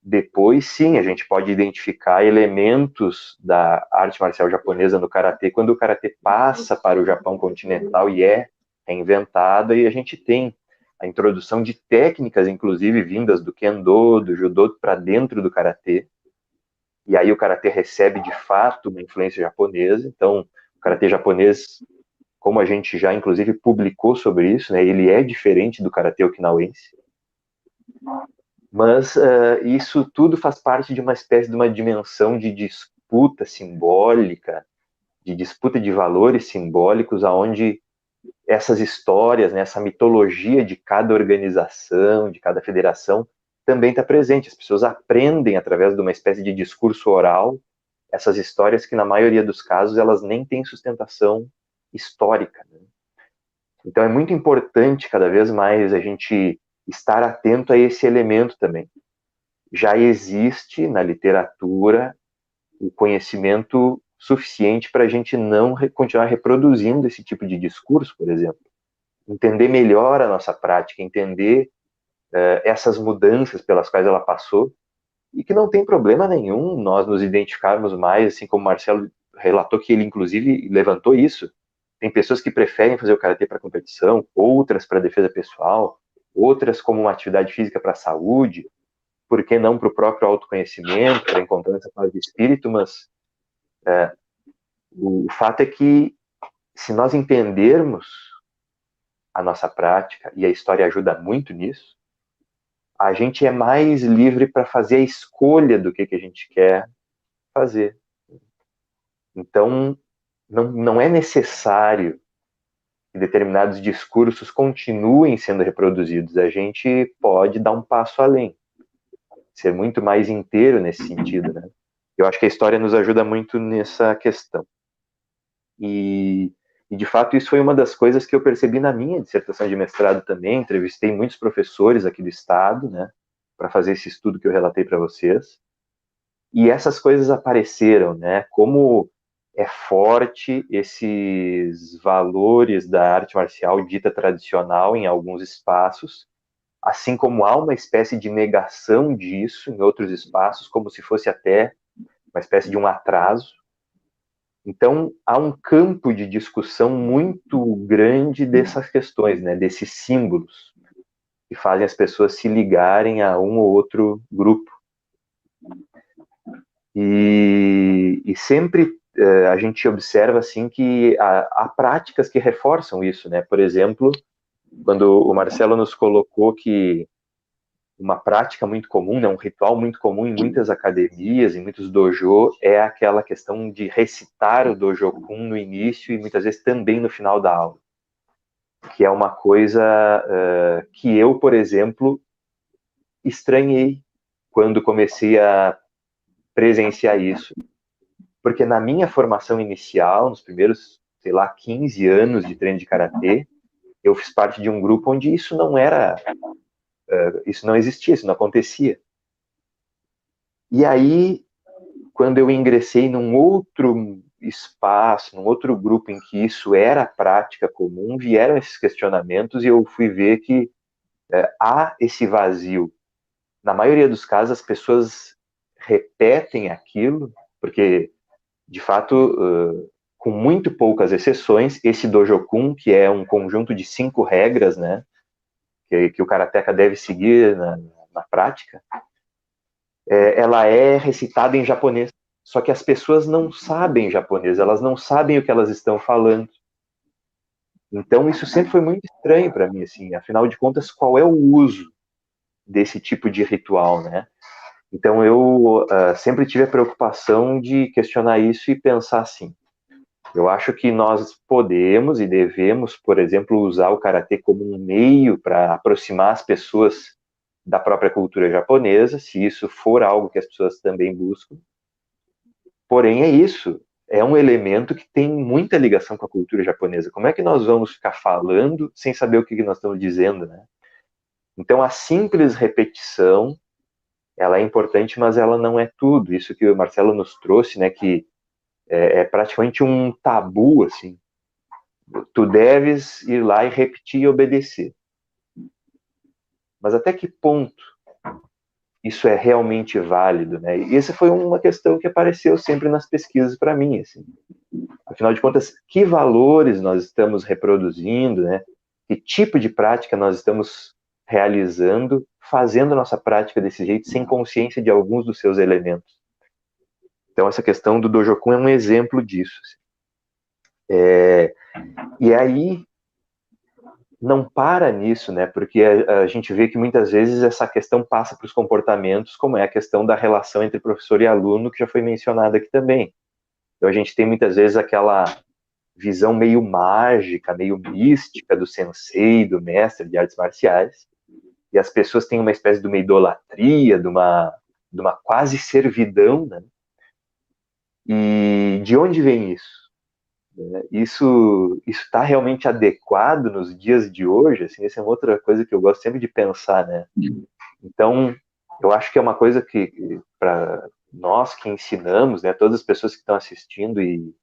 Depois, sim, a gente pode identificar elementos da arte marcial japonesa no karatê quando o karatê passa para o Japão continental e é reinventada, e a gente tem a introdução de técnicas, inclusive vindas do Kendo, do Judô, para dentro do Karatê. E aí o Karatê recebe, de fato, uma influência japonesa. Então, o Karatê japonês, como a gente já, inclusive, publicou sobre isso, né, ele é diferente do Karatê okinauense. Mas isso tudo faz parte de uma espécie de uma dimensão de disputa simbólica, de disputa de valores simbólicos, aonde essas histórias, né, essa mitologia de cada organização, de cada federação, também está presente. As pessoas aprendem através de uma espécie de discurso oral essas histórias que, na maioria dos casos, elas nem têm sustentação histórica, né? Então é muito importante cada vez mais a gente estar atento a esse elemento também. Já existe na literatura o conhecimento suficiente para a gente não continuar reproduzindo esse tipo de discurso, por exemplo. Entender melhor a nossa prática, entender essas mudanças pelas quais ela passou, e que não tem problema nenhum nós nos identificarmos mais, assim como o Marcelo relatou, que ele inclusive levantou isso. Tem pessoas que preferem fazer o karatê para competição, outras para defesa pessoal, outras como uma atividade física para a saúde, por que não para o próprio autoconhecimento, para encontrar essa paz de espírito, mas o fato é que, se nós entendermos a nossa prática, e a história ajuda muito nisso, a gente é mais livre para fazer a escolha do que a gente quer fazer. Então, não é necessário que determinados discursos continuem sendo reproduzidos. A gente pode dar um passo além, ser muito mais inteiro nesse sentido, né? Eu acho que a história nos ajuda muito nessa questão. E de fato, isso foi uma das coisas que eu percebi na minha dissertação de mestrado também. Entrevistei muitos professores aqui do estado, né, para fazer esse estudo que eu relatei para vocês. E essas coisas apareceram, né, como é forte esses valores da arte marcial dita tradicional em alguns espaços, assim como há uma espécie de negação disso em outros espaços, como se fosse até uma espécie de um atraso. Então, há um campo de discussão muito grande dessas questões, né, desses símbolos, que fazem as pessoas se ligarem a um ou outro grupo. E sempre a gente observa assim, que há práticas que reforçam isso, né? Por exemplo, quando o Marcelo nos colocou que uma prática muito comum, né, um ritual muito comum em muitas academias, em muitos dojo, é aquela questão de recitar o Dojokun no início e muitas vezes também no final da aula, que é uma coisa que eu, por exemplo, estranhei quando comecei a presenciar isso, porque na minha formação inicial, nos primeiros, 15 anos de treino de karatê, eu fiz parte de um grupo onde isso não era... isso não existia, isso não acontecia. E aí, quando eu ingressei num outro espaço, num outro grupo em que isso era prática comum, vieram esses questionamentos e eu fui ver que há esse vazio. Na maioria dos casos, as pessoas repetem aquilo, porque, de fato, com muito poucas exceções, esse Dojokun, que é um conjunto de 5 regras, né, que o karateka deve seguir na prática, ela é recitada em japonês. Só que as pessoas não sabem japonês, elas não sabem o que elas estão falando. Então isso sempre foi muito estranho para mim, assim, afinal de contas, qual é o uso desse tipo de ritual, né? Então eu sempre tive a preocupação de questionar isso e pensar assim, eu acho que nós podemos e devemos, por exemplo, usar o karatê como um meio para aproximar as pessoas da própria cultura japonesa, se isso for algo que as pessoas também buscam. Porém, é isso, é um elemento que tem muita ligação com a cultura japonesa. Como é que nós vamos ficar falando sem saber o que nós estamos dizendo, né? Então, a simples repetição, ela é importante, mas ela não é tudo. Isso que o Marcelo nos trouxe, né, que é praticamente um tabu, assim. Tu deves ir lá e repetir e obedecer. Mas até que ponto isso é realmente válido, né? E essa foi uma questão que apareceu sempre nas pesquisas para mim, assim. Afinal de contas, que valores nós estamos reproduzindo, né? Que tipo de prática nós estamos realizando, fazendo a nossa prática desse jeito, sem consciência de alguns dos seus elementos. Então, essa questão do Dojokun é um exemplo disso. E aí, não para nisso, né? Porque a gente vê que muitas vezes essa questão passa para os comportamentos, como é a questão da relação entre professor e aluno, que já foi mencionada aqui também. Então, a gente tem muitas vezes aquela visão meio mágica, meio mística do sensei, do mestre de artes marciais, e as pessoas têm uma espécie de uma idolatria, de uma quase servidão, né? E de onde vem isso? Isso está realmente adequado nos dias de hoje? Assim, essa é uma outra coisa que eu gosto sempre de pensar, né? Então, eu acho que é uma coisa que, para nós que ensinamos, né, todas as pessoas que estão assistindo e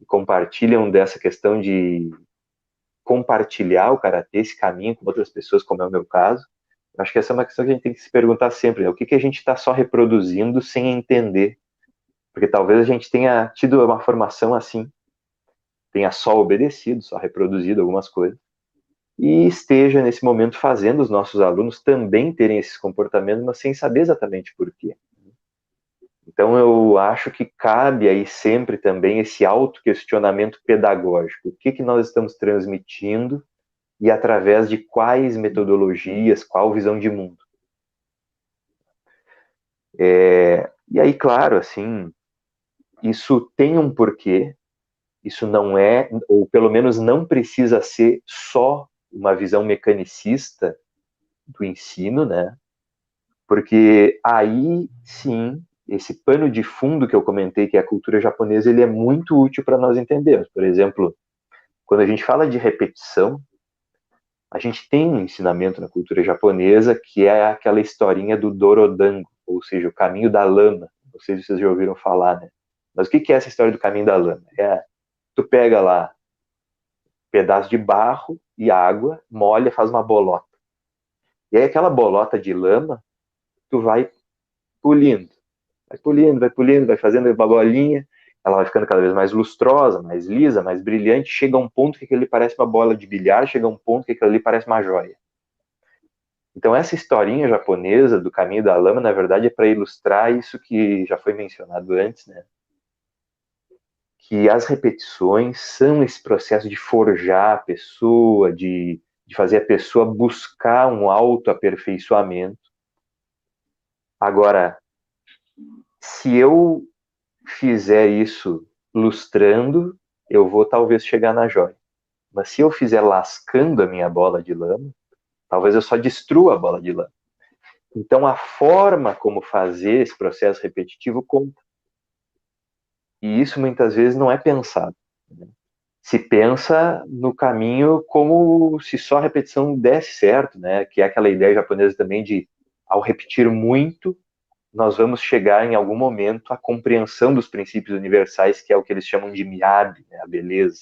compartilham dessa questão de compartilhar o karatê, esse caminho com outras pessoas, como é o meu caso, eu acho que essa é uma questão que a gente tem que se perguntar sempre, né? O que a gente está só reproduzindo sem entender? Porque talvez a gente tenha tido uma formação assim, tenha só obedecido, só reproduzido algumas coisas, e esteja nesse momento fazendo os nossos alunos também terem esses comportamentos, mas sem saber exatamente por quê. Então eu acho que cabe aí sempre também esse autoquestionamento pedagógico. O que nós estamos transmitindo e através de quais metodologias, qual visão de mundo. E aí, claro, assim, isso tem um porquê, isso não é, ou pelo menos não precisa ser só uma visão mecanicista do ensino, né? Porque aí, sim, esse pano de fundo que eu comentei, que é a cultura japonesa, ele é muito útil para nós entendermos. Por exemplo, quando a gente fala de repetição, a gente tem um ensinamento na cultura japonesa que é aquela historinha do Dorodango, ou seja, o caminho da lama. Não sei se vocês já ouviram falar, né? Mas o que é essa história do caminho da lama? Tu pega lá um pedaço de barro e água, molha, faz uma bolota. E aí aquela bolota de lama, tu vai pulindo, vai fazendo uma bolinha, ela vai ficando cada vez mais lustrosa, mais lisa, mais brilhante, chega a um ponto que aquilo ali parece uma bola de bilhar, chega a um ponto que aquilo ali parece uma joia. Então essa historinha japonesa do caminho da lama, na verdade, é para ilustrar isso que já foi mencionado antes, né? Que as repetições são esse processo de forjar a pessoa, de fazer a pessoa buscar um autoaperfeiçoamento. Agora, se eu fizer isso lustrando, eu vou talvez chegar na joia. Mas se eu fizer lascando a minha bola de lama, talvez eu só destrua a bola de lama. Então, a forma como fazer esse processo repetitivo conta. E isso muitas vezes não é pensado. Né? Se pensa no caminho como se só a repetição desse certo, né? Que é aquela ideia japonesa também de, ao repetir muito, nós vamos chegar em algum momento à compreensão dos princípios universais, que é o que eles chamam de miyabi, né? A beleza.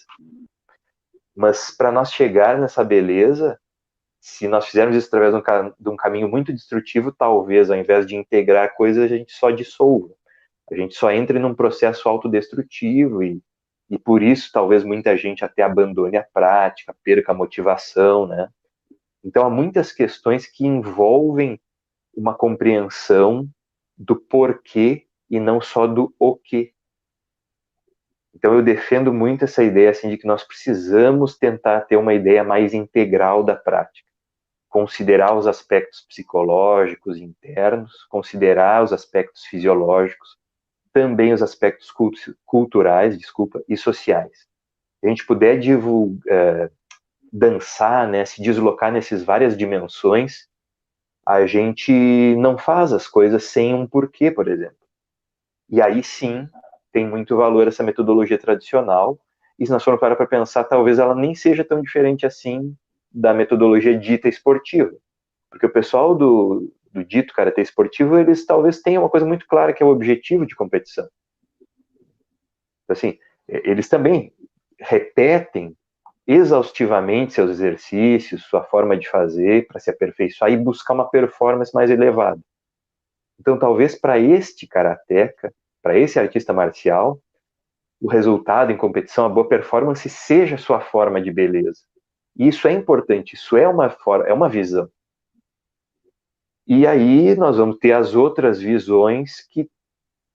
Mas para nós chegar nessa beleza, se nós fizermos isso através de um caminho muito destrutivo, talvez, ao invés de integrar coisas, a gente só dissolva. A gente só entra num processo autodestrutivo e por isso talvez muita gente até abandone a prática, perca a motivação, né? Então há muitas questões que envolvem uma compreensão do porquê e não só do o quê. Então eu defendo muito essa ideia assim, de que nós precisamos tentar ter uma ideia mais integral da prática. Considerar os aspectos psicológicos internos, considerar os aspectos fisiológicos, também os aspectos culturais, e sociais. Se a gente puder dançar, né, se deslocar nessas várias dimensões, a gente não faz as coisas sem um porquê, por exemplo. E aí sim, tem muito valor essa metodologia tradicional, e se nós formos parar para pensar, talvez ela nem seja tão diferente assim da metodologia dita esportiva. Porque o pessoal do dito karatê esportivo, eles talvez tenham uma coisa muito clara, que é o objetivo de competição. Assim, eles também repetem exaustivamente seus exercícios, sua forma de fazer, para se aperfeiçoar e buscar uma performance mais elevada. Então, talvez para este karateca, para esse artista marcial, o resultado em competição, a boa performance, seja a sua forma de beleza. E isso é importante, isso é uma visão. E aí nós vamos ter as outras visões que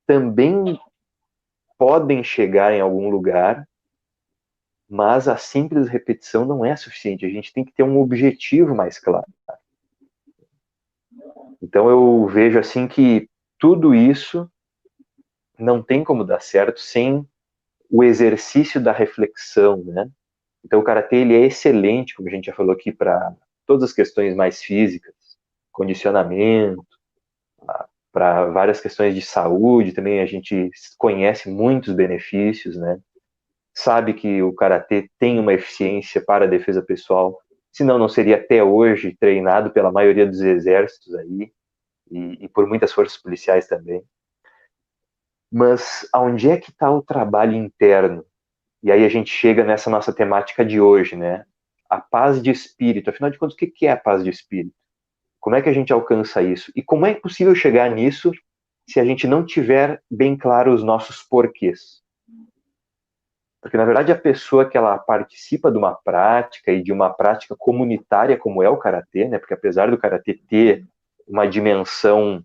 também podem chegar em algum lugar, mas a simples repetição não é suficiente. A gente tem que ter um objetivo mais claro. Então eu vejo assim que tudo isso não tem como dar certo sem o exercício da reflexão, né? Então o karatê ele é excelente, como a gente já falou aqui, para todas as questões mais físicas, condicionamento, para várias questões de saúde também. A gente conhece muitos benefícios, né? Sabe que o karatê tem uma eficiência para a defesa pessoal, senão não seria até hoje treinado pela maioria dos exércitos aí e por muitas forças policiais também. Mas aonde é que está o trabalho interno? E aí a gente chega nessa nossa temática de hoje, né? A paz de espírito. Afinal de contas, o que é a paz de espírito? Como é que a gente alcança isso? E como é possível chegar nisso se a gente não tiver bem claro os nossos porquês? Porque, na verdade, a pessoa que ela participa de uma prática e de uma prática comunitária como é o karatê, né? Porque apesar do karatê ter uma dimensão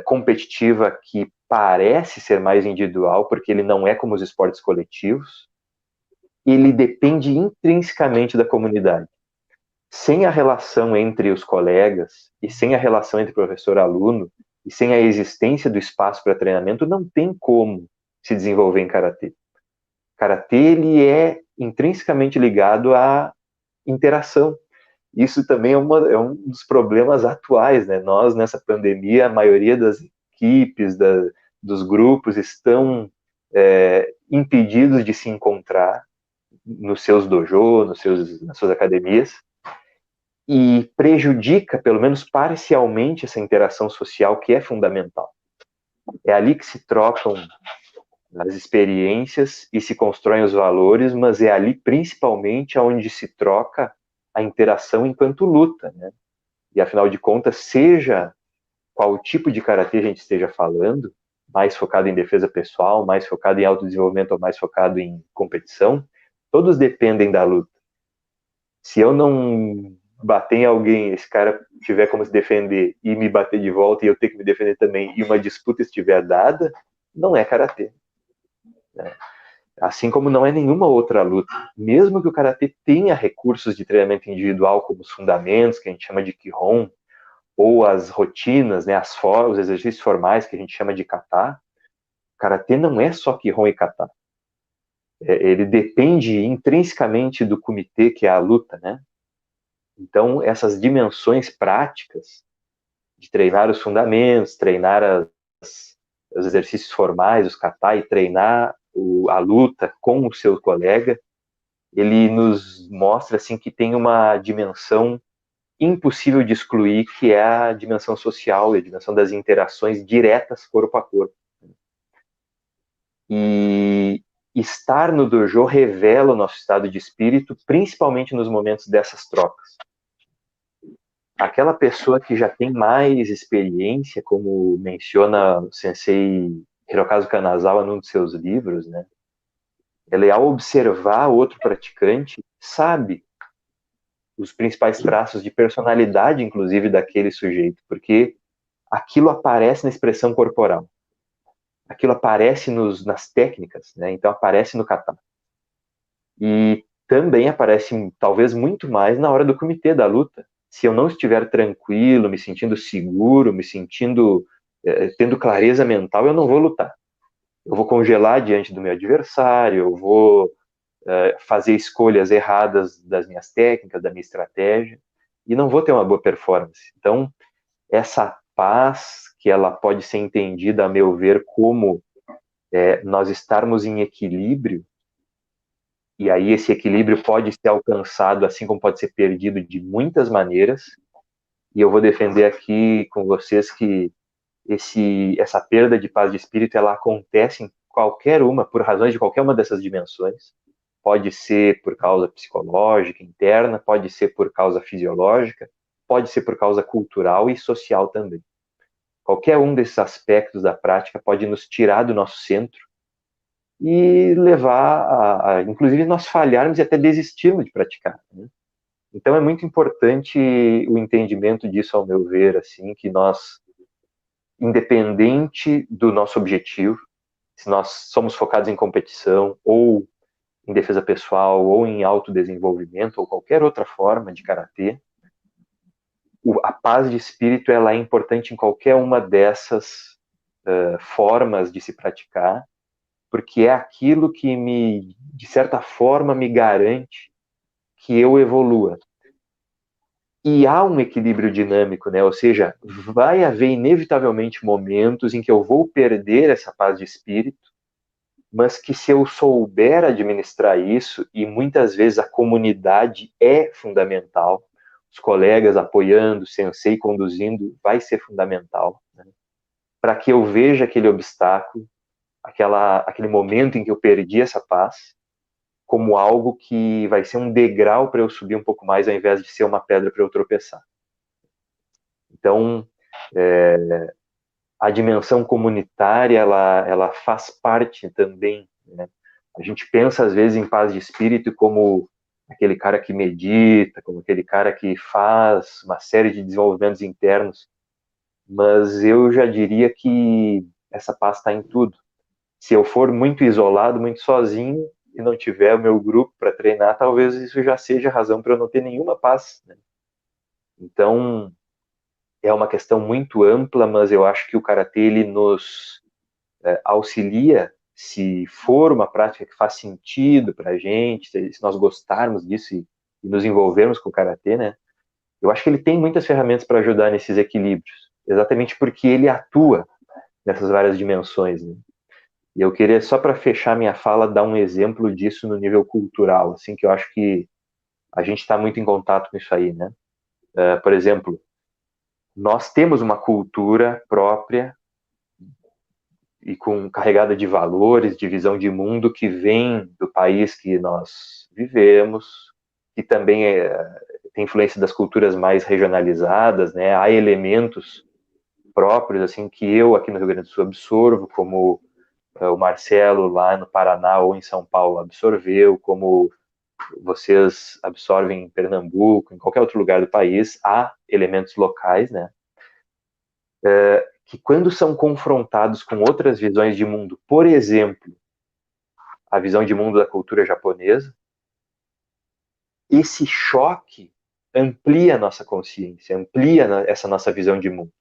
competitiva que parece ser mais individual, porque ele não é como os esportes coletivos, ele depende intrinsecamente da comunidade. Sem a relação entre os colegas e sem a relação entre professor-aluno e sem a existência do espaço para treinamento, não tem como se desenvolver em karatê. Karatê ele é intrinsecamente ligado à interação. Isso também é um dos problemas atuais, né? Nós, nessa pandemia, a maioria das equipes, dos grupos estão impedidos de se encontrar nos seus dojô, nas suas academias, e prejudica, pelo menos parcialmente, essa interação social que é fundamental. É ali que se trocam as experiências e se constroem os valores, mas é ali principalmente onde se troca a interação enquanto luta, né? E afinal de contas, seja qual tipo de karatê a gente esteja falando, mais focado em defesa pessoal, mais focado em autodesenvolvimento ou mais focado em competição, todos dependem da luta. Se eu não bater em alguém, esse cara tiver como se defender e me bater de volta e eu ter que me defender também, e uma disputa estiver dada, não é karatê, né? Assim como não é nenhuma outra luta. Mesmo que o karatê tenha recursos de treinamento individual, como os fundamentos, que a gente chama de kihon, ou as rotinas, né, os exercícios formais, que a gente chama de kata, o karatê não é só kihon e kata. Ele depende intrinsecamente do comitê, que é a luta, né? Então, essas dimensões práticas de treinar os fundamentos, treinar os exercícios formais, os kata, e treinar a luta com o seu colega, ele nos mostra assim que tem uma dimensão impossível de excluir, que é a dimensão social e a dimensão das interações diretas corpo a corpo. E estar no dojo revela o nosso estado de espírito, principalmente nos momentos dessas trocas. Aquela pessoa que já tem mais experiência, como menciona o sensei Hirokazu Kanazawa num dos seus livros, né? Ele, ao observar outro praticante, sabe os principais traços de personalidade, inclusive, daquele sujeito, porque aquilo aparece na expressão corporal, aquilo aparece nas técnicas, né? Então aparece no kata. E também aparece, talvez, muito mais na hora do comitê da luta. Se eu não estiver tranquilo, me sentindo seguro, me sentindo tendo clareza mental, eu não vou lutar. Eu vou congelar diante do meu adversário, eu vou fazer escolhas erradas das minhas técnicas, da minha estratégia, e não vou ter uma boa performance. Então, essa paz, que ela pode ser entendida, a meu ver, como nós estarmos em equilíbrio, e aí esse equilíbrio pode ser alcançado, assim como pode ser perdido de muitas maneiras, e eu vou defender aqui com vocês que essa perda de paz de espírito, ela acontece em qualquer uma, por razões de qualquer uma dessas dimensões. Pode ser por causa psicológica, interna, pode ser por causa fisiológica, pode ser por causa cultural e social também. Qualquer um desses aspectos da prática pode nos tirar do nosso centro e levar inclusive, nós falharmos e até desistirmos de praticar, né? Então é muito importante o entendimento disso, ao meu ver, assim, que nós, independente do nosso objetivo, se nós somos focados em competição, ou em defesa pessoal, ou em autodesenvolvimento, ou qualquer outra forma de karatê, a paz de espírito ela é importante em qualquer uma dessas formas de se praticar, porque é aquilo que de certa forma, me garante que eu evolua. E há um equilíbrio dinâmico, né? Ou seja, vai haver inevitavelmente momentos em que eu vou perder essa paz de espírito, mas que se eu souber administrar isso, e muitas vezes a comunidade é fundamental, os colegas apoiando, o sensei conduzindo, vai ser fundamental, né? Para que eu veja aquele obstáculo, aquele momento em que eu perdi essa paz, como algo que vai ser um degrau para eu subir um pouco mais, ao invés de ser uma pedra para eu tropeçar. Então, a dimensão comunitária, ela faz parte também, né? A gente pensa, às vezes, em paz de espírito como aquele cara que medita, como aquele cara que faz uma série de desenvolvimentos internos, mas eu já diria que essa paz está em tudo. Se eu for muito isolado, muito sozinho, e não tiver o meu grupo para treinar, talvez isso já seja razão para eu não ter nenhuma paz, né? Então, é uma questão muito ampla, mas eu acho que o karatê ele nos auxilia, se for uma prática que faz sentido para a gente, se nós gostarmos disso e nos envolvermos com o karatê, né? Eu acho que ele tem muitas ferramentas para ajudar nesses equilíbrios, exatamente porque ele atua nessas várias dimensões, né? E eu queria, só para fechar minha fala, dar um exemplo disso no nível cultural, assim, que eu acho que a gente está muito em contato com isso aí, né? Por exemplo, nós temos uma cultura própria e carregada de valores, de visão de mundo que vem do país que nós vivemos, que também tem influência das culturas mais regionalizadas, né? Há elementos próprios, assim, que eu aqui no Rio Grande do Sul absorvo, como o Marcelo lá no Paraná ou em São Paulo absorveu, como vocês absorvem em Pernambuco, em qualquer outro lugar do país, há elementos locais, né? Que quando são confrontados com outras visões de mundo, por exemplo, a visão de mundo da cultura japonesa, esse choque amplia a nossa consciência, amplia essa nossa visão de mundo.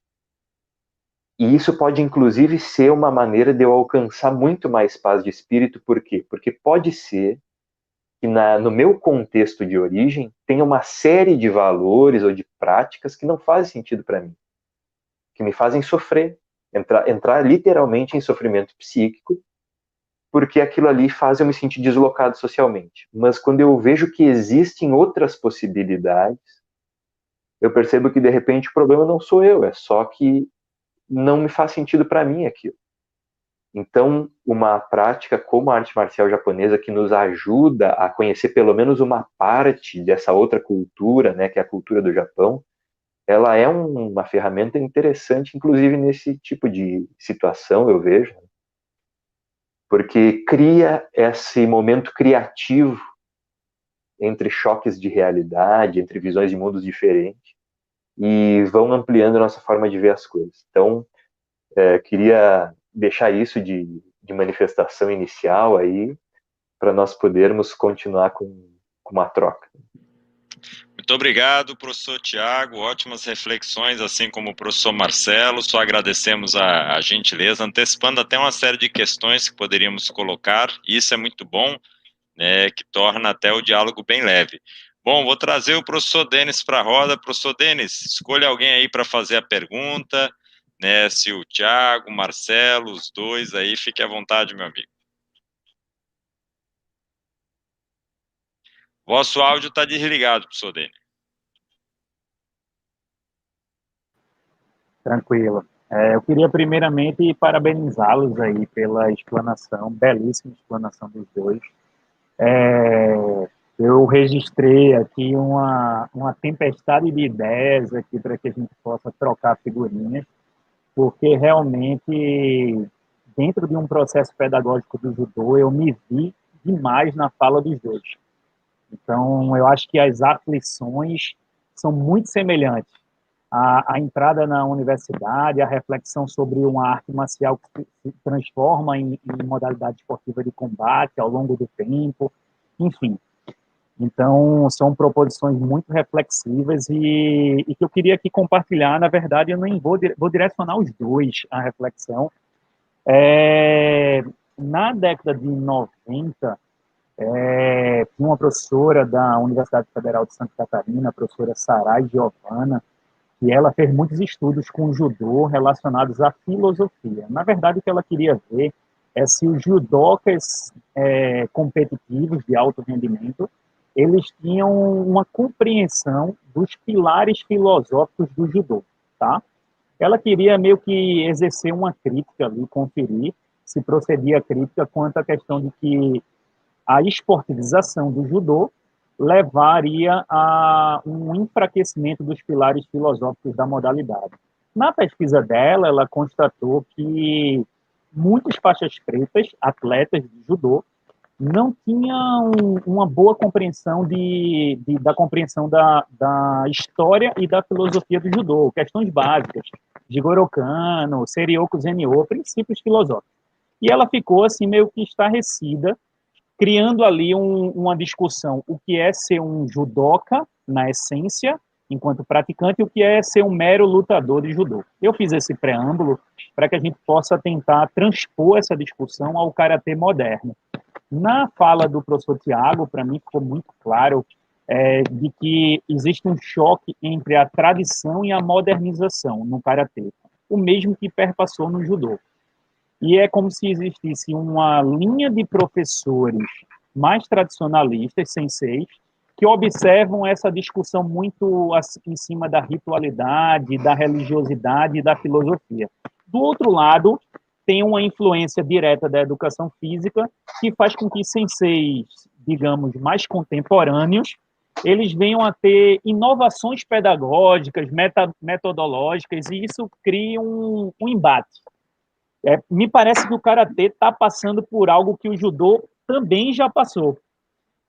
E isso pode, inclusive, ser uma maneira de eu alcançar muito mais paz de espírito. Por quê? Porque pode ser que no meu contexto de origem tenha uma série de valores ou de práticas que não fazem sentido para mim, que me fazem sofrer, entrar literalmente em sofrimento psíquico, porque aquilo ali faz eu me sentir deslocado socialmente. Mas quando eu vejo que existem outras possibilidades, eu percebo que de repente o problema não sou eu, é só que não me faz sentido para mim aquilo. Então, uma prática como a arte marcial japonesa, que nos ajuda a conhecer pelo menos uma parte dessa outra cultura, né, que é a cultura do Japão, ela é uma ferramenta interessante, inclusive nesse tipo de situação, eu vejo, porque cria esse momento criativo entre choques de realidade, entre visões de mundos diferentes, e vão ampliando a nossa forma de ver as coisas. Então, queria deixar isso de manifestação inicial aí, para nós podermos continuar com uma troca. Muito obrigado, professor Tiago, ótimas reflexões, assim como o professor Marcelo, só agradecemos a gentileza, antecipando até uma série de questões que poderíamos colocar, e isso é muito bom, né, que torna até o diálogo bem leve. Bom, vou trazer o professor Denis para a roda. Professor Denis, escolha alguém aí para fazer a pergunta, né, se o Tiago, o Marcelo, os dois aí, fique à vontade, meu amigo. Vosso áudio está desligado, professor Denis. Tranquilo. Eu queria primeiramente parabenizá-los aí pela explanação, belíssima explanação dos dois. Eu registrei aqui uma tempestade de ideias aqui para que a gente possa trocar figurinhas, porque realmente, dentro de um processo pedagógico do judô, eu me vi demais na fala dos dois. Então, eu acho que as aflições são muito semelhantes. A entrada na universidade, a reflexão sobre uma arte marcial que se transforma em modalidade esportiva de combate ao longo do tempo, enfim. Então, são proposições muito reflexivas e que eu queria aqui compartilhar. Na verdade, eu nem vou direcionar os dois à reflexão. Na década de 90, tinha uma professora da Universidade Federal de Santa Catarina, a professora Sarai Giovana, e ela fez muitos estudos com judô relacionados à filosofia. Na verdade, o que ela queria ver é se os judocas competitivos de alto rendimento, eles tinham uma compreensão dos pilares filosóficos do judô, tá? Ela queria meio que exercer uma crítica ali, conferir se procedia a crítica quanto à questão de que a esportivização do judô levaria a um enfraquecimento dos pilares filosóficos da modalidade. Na pesquisa dela, ela constatou que muitos faixas pretas, atletas de judô, não tinham uma boa compreensão da compreensão da história e da filosofia do judô, questões básicas, Jigoro Kano, Seiryoku Zenyo, princípios filosóficos. E ela ficou assim meio que estarrecida, criando ali uma discussão, o que é ser um judoca, na essência, enquanto praticante, e o que é ser um mero lutador de judô. Eu fiz esse preâmbulo para que a gente possa tentar transpor essa discussão ao karatê moderno. Na fala do professor Tiago, para mim ficou muito claro de que existe um choque entre a tradição e a modernização no karatê, o mesmo que perpassou no judô. E é como se existisse uma linha de professores mais tradicionalistas, senseis, que observam essa discussão muito em cima da ritualidade, da religiosidade e da filosofia. Do outro lado, tem uma influência direta da educação física que faz com que senseis, digamos, mais contemporâneos, eles venham a ter inovações pedagógicas, metodológicas, e isso cria um embate. Me parece que o karatê está passando por algo que o judô também já passou.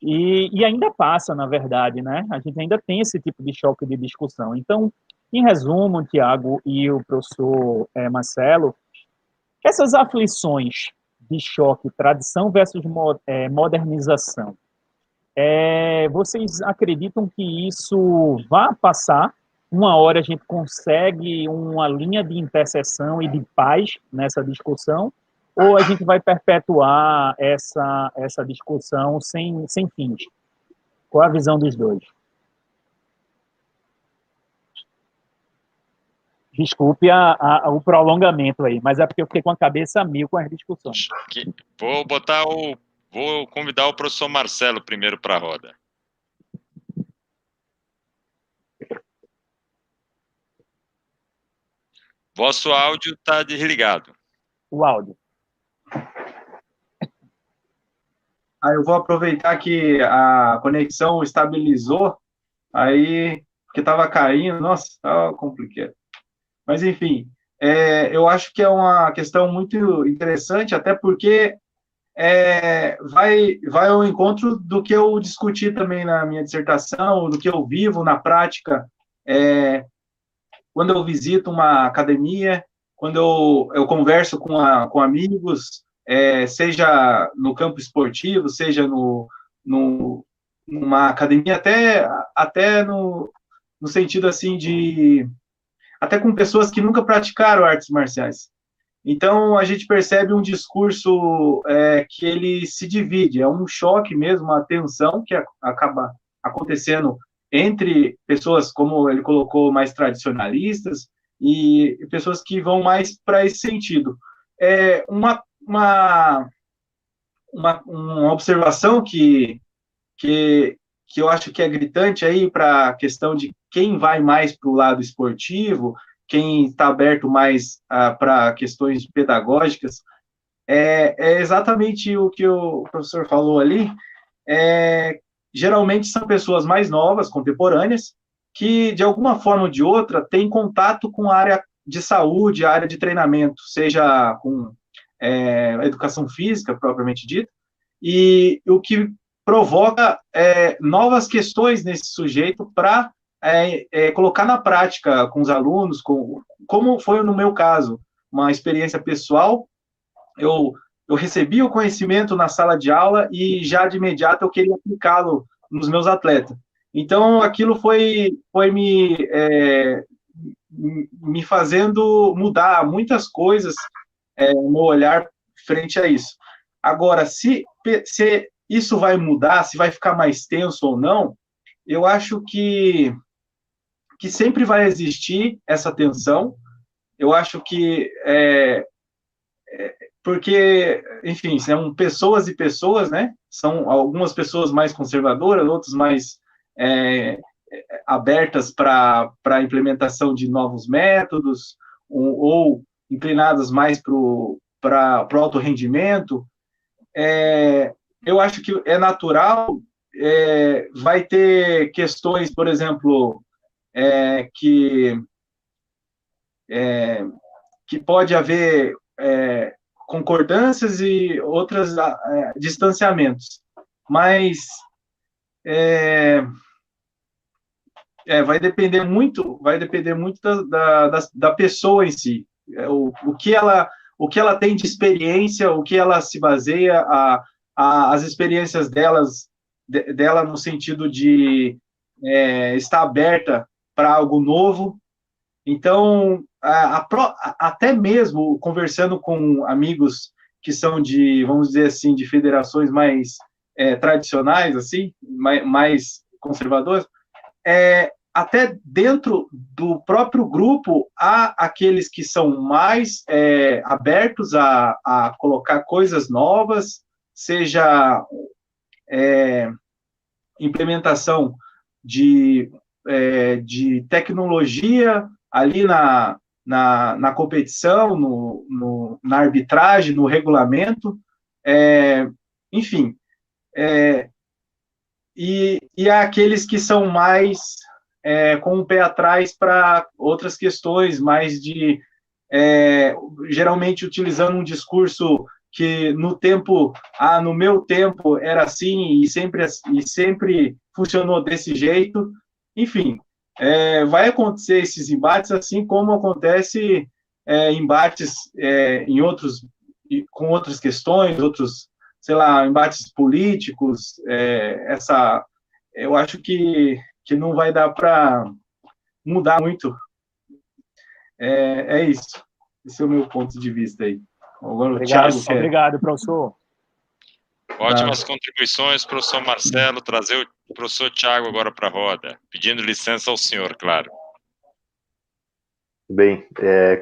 E ainda passa, na verdade, né? A gente ainda tem esse tipo de choque de discussão. Então, em resumo, Tiago e o professor Marcelo, essas aflições de choque, tradição versus modernização, vocês acreditam que isso vai passar? Uma hora a gente consegue uma linha de interseção e de paz nessa discussão, ou a gente vai perpetuar essa discussão sem fins? Qual a visão dos dois? Desculpe o prolongamento aí, mas é porque eu fiquei com a cabeça a mil com as discussões. Vou convidar o professor Marcelo primeiro para a roda. Vosso áudio está desligado. O áudio. Eu vou aproveitar que a conexão estabilizou, aí, que estava caindo, nossa, estava complicado. Mas, enfim, eu acho que é uma questão muito interessante, até porque vai ao encontro do que eu discuti também na minha dissertação, do que eu vivo na prática, quando eu visito uma academia, quando eu converso com amigos, seja no campo esportivo, seja numa academia, até no sentido assim até com pessoas que nunca praticaram artes marciais. Então, a gente percebe um discurso que ele se divide, é um choque mesmo, uma tensão que acaba acontecendo entre pessoas, como ele colocou, mais tradicionalistas e pessoas que vão mais para esse sentido. Uma observação que eu acho que é gritante aí para a questão de quem vai mais para o lado esportivo, quem está aberto mais para questões pedagógicas, é exatamente o que o professor falou ali. Geralmente são pessoas mais novas, contemporâneas, que de alguma forma ou de outra têm contato com a área de saúde, a área de treinamento, seja com a educação física, propriamente dita, e o que provoca novas questões nesse sujeito para colocar na prática com os alunos, como foi no meu caso, uma experiência pessoal. Eu recebi o conhecimento na sala de aula e já de imediato eu queria aplicá-lo nos meus atletas. Então, aquilo foi me fazendo mudar muitas coisas no meu olhar frente a isso. Agora, se isso vai mudar, se vai ficar mais tenso ou não, eu acho que sempre vai existir essa tensão. Eu acho que porque, enfim, são pessoas e pessoas, né? São algumas pessoas mais conservadoras, outras mais abertas para a implementação de novos métodos, ou inclinadas mais para o alto rendimento. Eu acho que é natural, vai ter questões, por exemplo, que pode haver concordâncias e outras distanciamentos, mas vai depender muito da pessoa em si, o que ela tem de experiência, o que ela se baseia, as experiências dela no sentido de estar aberta para algo novo. Então, até mesmo conversando com amigos que são vamos dizer assim, de federações mais tradicionais, assim, mais conservadoras, até dentro do próprio grupo, há aqueles que são mais abertos a colocar coisas novas, seja implementação de tecnologia ali na competição, na arbitragem, no regulamento, enfim. E há aqueles que são mais com o pé atrás para outras questões, mais geralmente utilizando um discurso que no meu tempo era assim e sempre funcionou desse jeito. Enfim, vai acontecer esses embates, assim como acontece embates com outras questões, sei lá, embates políticos. Eu acho que não vai dar para mudar muito. É isso. Esse é o meu ponto de vista aí. Agora, obrigado, professor. Ótimas contribuições, professor Marcelo. Trazer o professor Tiago agora para a roda, pedindo licença ao senhor, claro. Bem,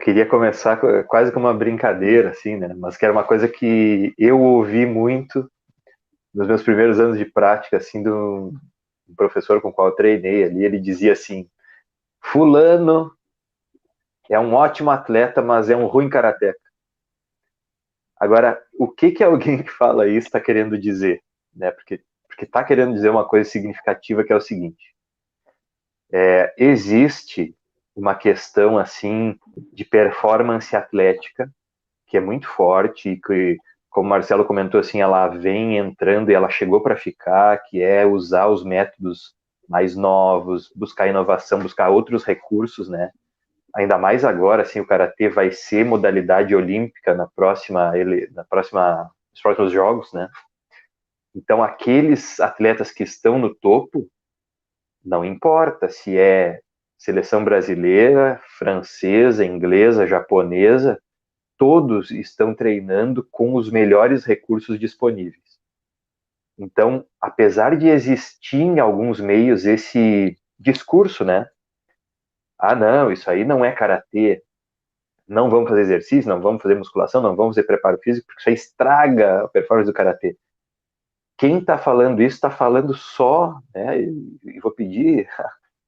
queria começar quase com uma brincadeira, assim, né? Mas que era uma coisa que eu ouvi muito nos meus primeiros anos de prática, assim, do professor com o qual eu treinei ali. Ele dizia assim: fulano é um ótimo atleta, mas é um ruim karateca. Agora, o que alguém que fala isso está querendo dizer? Né? Porque está querendo dizer uma coisa significativa, que é o seguinte: existe uma questão assim de performance atlética que é muito forte e que, como o Marcelo comentou, assim, ela vem entrando e ela chegou para ficar, que é usar os métodos mais novos, buscar inovação, buscar outros recursos, né? Ainda mais agora, assim, o karatê vai ser modalidade olímpica nos próximos jogos, né? Então, aqueles atletas que estão no topo, não importa se é seleção brasileira, francesa, inglesa, japonesa, todos estão treinando com os melhores recursos disponíveis. Então, apesar de existir em alguns meios esse discurso, né? Ah, não, isso aí não é karatê. Não vamos fazer exercício, não vamos fazer musculação, não vamos fazer preparo físico, porque isso aí estraga a performance do karatê. Quem está falando isso está falando só, né? E vou pedir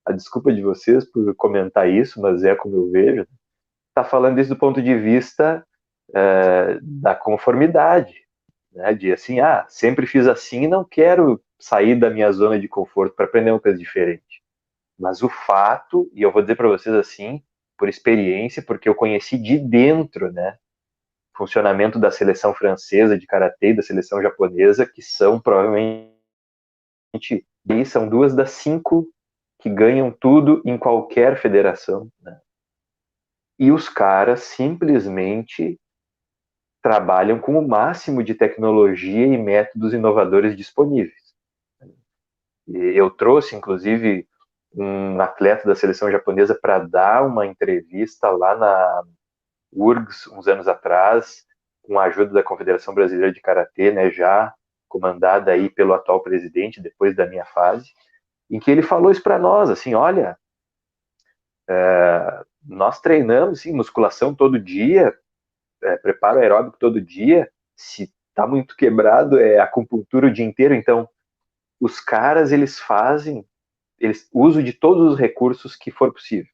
a desculpa de vocês por comentar isso, mas é como eu vejo. Está falando isso do ponto de vista da conformidade, né? De assim, sempre fiz assim e não quero sair da minha zona de conforto para aprender uma coisa diferente. Mas o fato, e eu vou dizer para vocês assim, por experiência, porque eu conheci de dentro, né, funcionamento da seleção francesa de karatê e da seleção japonesa, que são provavelmente e são 2 das 5 que ganham tudo em qualquer federação, né? E os caras simplesmente trabalham com o máximo de tecnologia e métodos inovadores disponíveis. Eu trouxe, inclusive, um atleta da seleção japonesa para dar uma entrevista lá na URGS, uns anos atrás, com a ajuda da Confederação Brasileira de Karatê, né, já comandada aí pelo atual presidente, depois da minha fase, em que ele falou isso para nós, assim, olha, nós treinamos, sim, musculação todo dia, preparo aeróbico todo dia, se tá muito quebrado, é acupuntura o dia inteiro, então os caras, eles usam de todos os recursos que for possível.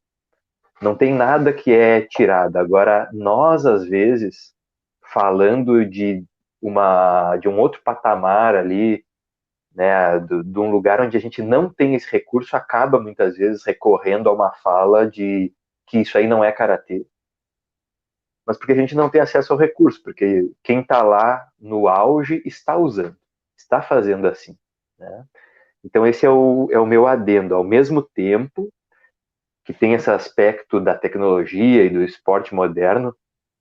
Não tem nada que é tirado. Agora, nós, às vezes, falando de um outro patamar ali, né, de um lugar onde a gente não tem esse recurso, acaba muitas vezes recorrendo a uma fala de que isso aí não é karatê. Mas porque a gente não tem acesso ao recurso, porque quem está lá no auge está usando, está fazendo assim, né? Então esse é o meu adendo. Ao mesmo tempo que tem esse aspecto da tecnologia e do esporte moderno,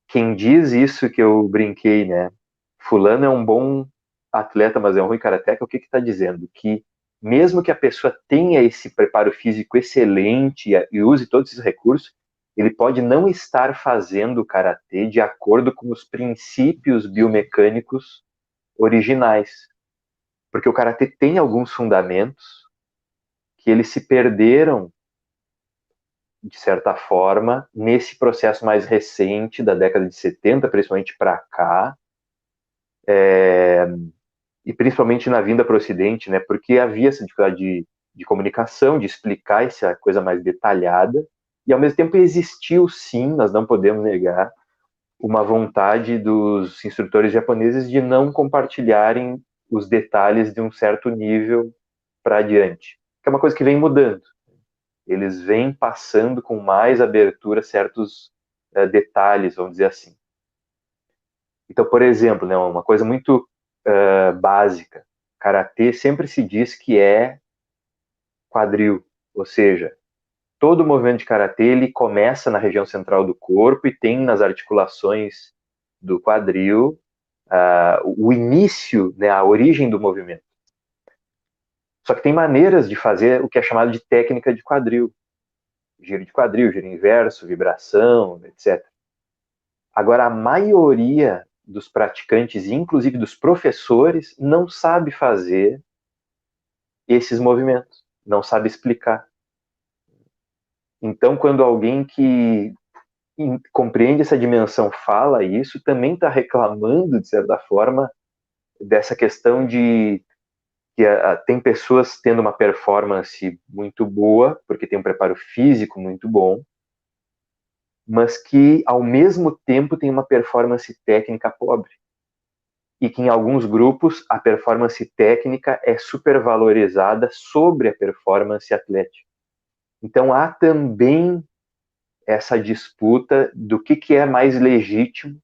quem diz isso que eu brinquei, né? Fulano é um bom atleta, mas é um ruim karateca, o que está dizendo? Que mesmo que a pessoa tenha esse preparo físico excelente e use todos esses recursos, ele pode não estar fazendo o karatê de acordo com os princípios biomecânicos originais. Porque o karatê tem alguns fundamentos que eles se perderam, de certa forma, nesse processo mais recente da década de 70, principalmente para cá, e principalmente na vinda para o Ocidente, né? Porque havia essa dificuldade de comunicação, de explicar essa coisa mais detalhada, e ao mesmo tempo existiu sim, nós não podemos negar, uma vontade dos instrutores japoneses de não compartilharem os detalhes de um certo nível para adiante, que é uma coisa que vem mudando. Eles vêm passando com mais abertura certos detalhes, vamos dizer assim. Então, por exemplo, né, uma coisa muito básica, karatê sempre se diz que é quadril, ou seja, todo o movimento de karatê ele começa na região central do corpo e tem nas articulações do quadril o início, né, a origem do movimento. Só que tem maneiras de fazer o que é chamado de técnica de quadril. Giro de quadril, giro inverso, vibração, etc. Agora, a maioria dos praticantes, inclusive dos professores, não sabe fazer esses movimentos, não sabe explicar. Então, quando alguém que compreende essa dimensão fala isso, também está reclamando, de certa forma, dessa questão de que tem pessoas tendo uma performance muito boa, porque tem um preparo físico muito bom, mas que, ao mesmo tempo, tem uma performance técnica pobre. E que, em alguns grupos, a performance técnica é supervalorizada sobre a performance atlética. Então, há também essa disputa do que é mais legítimo,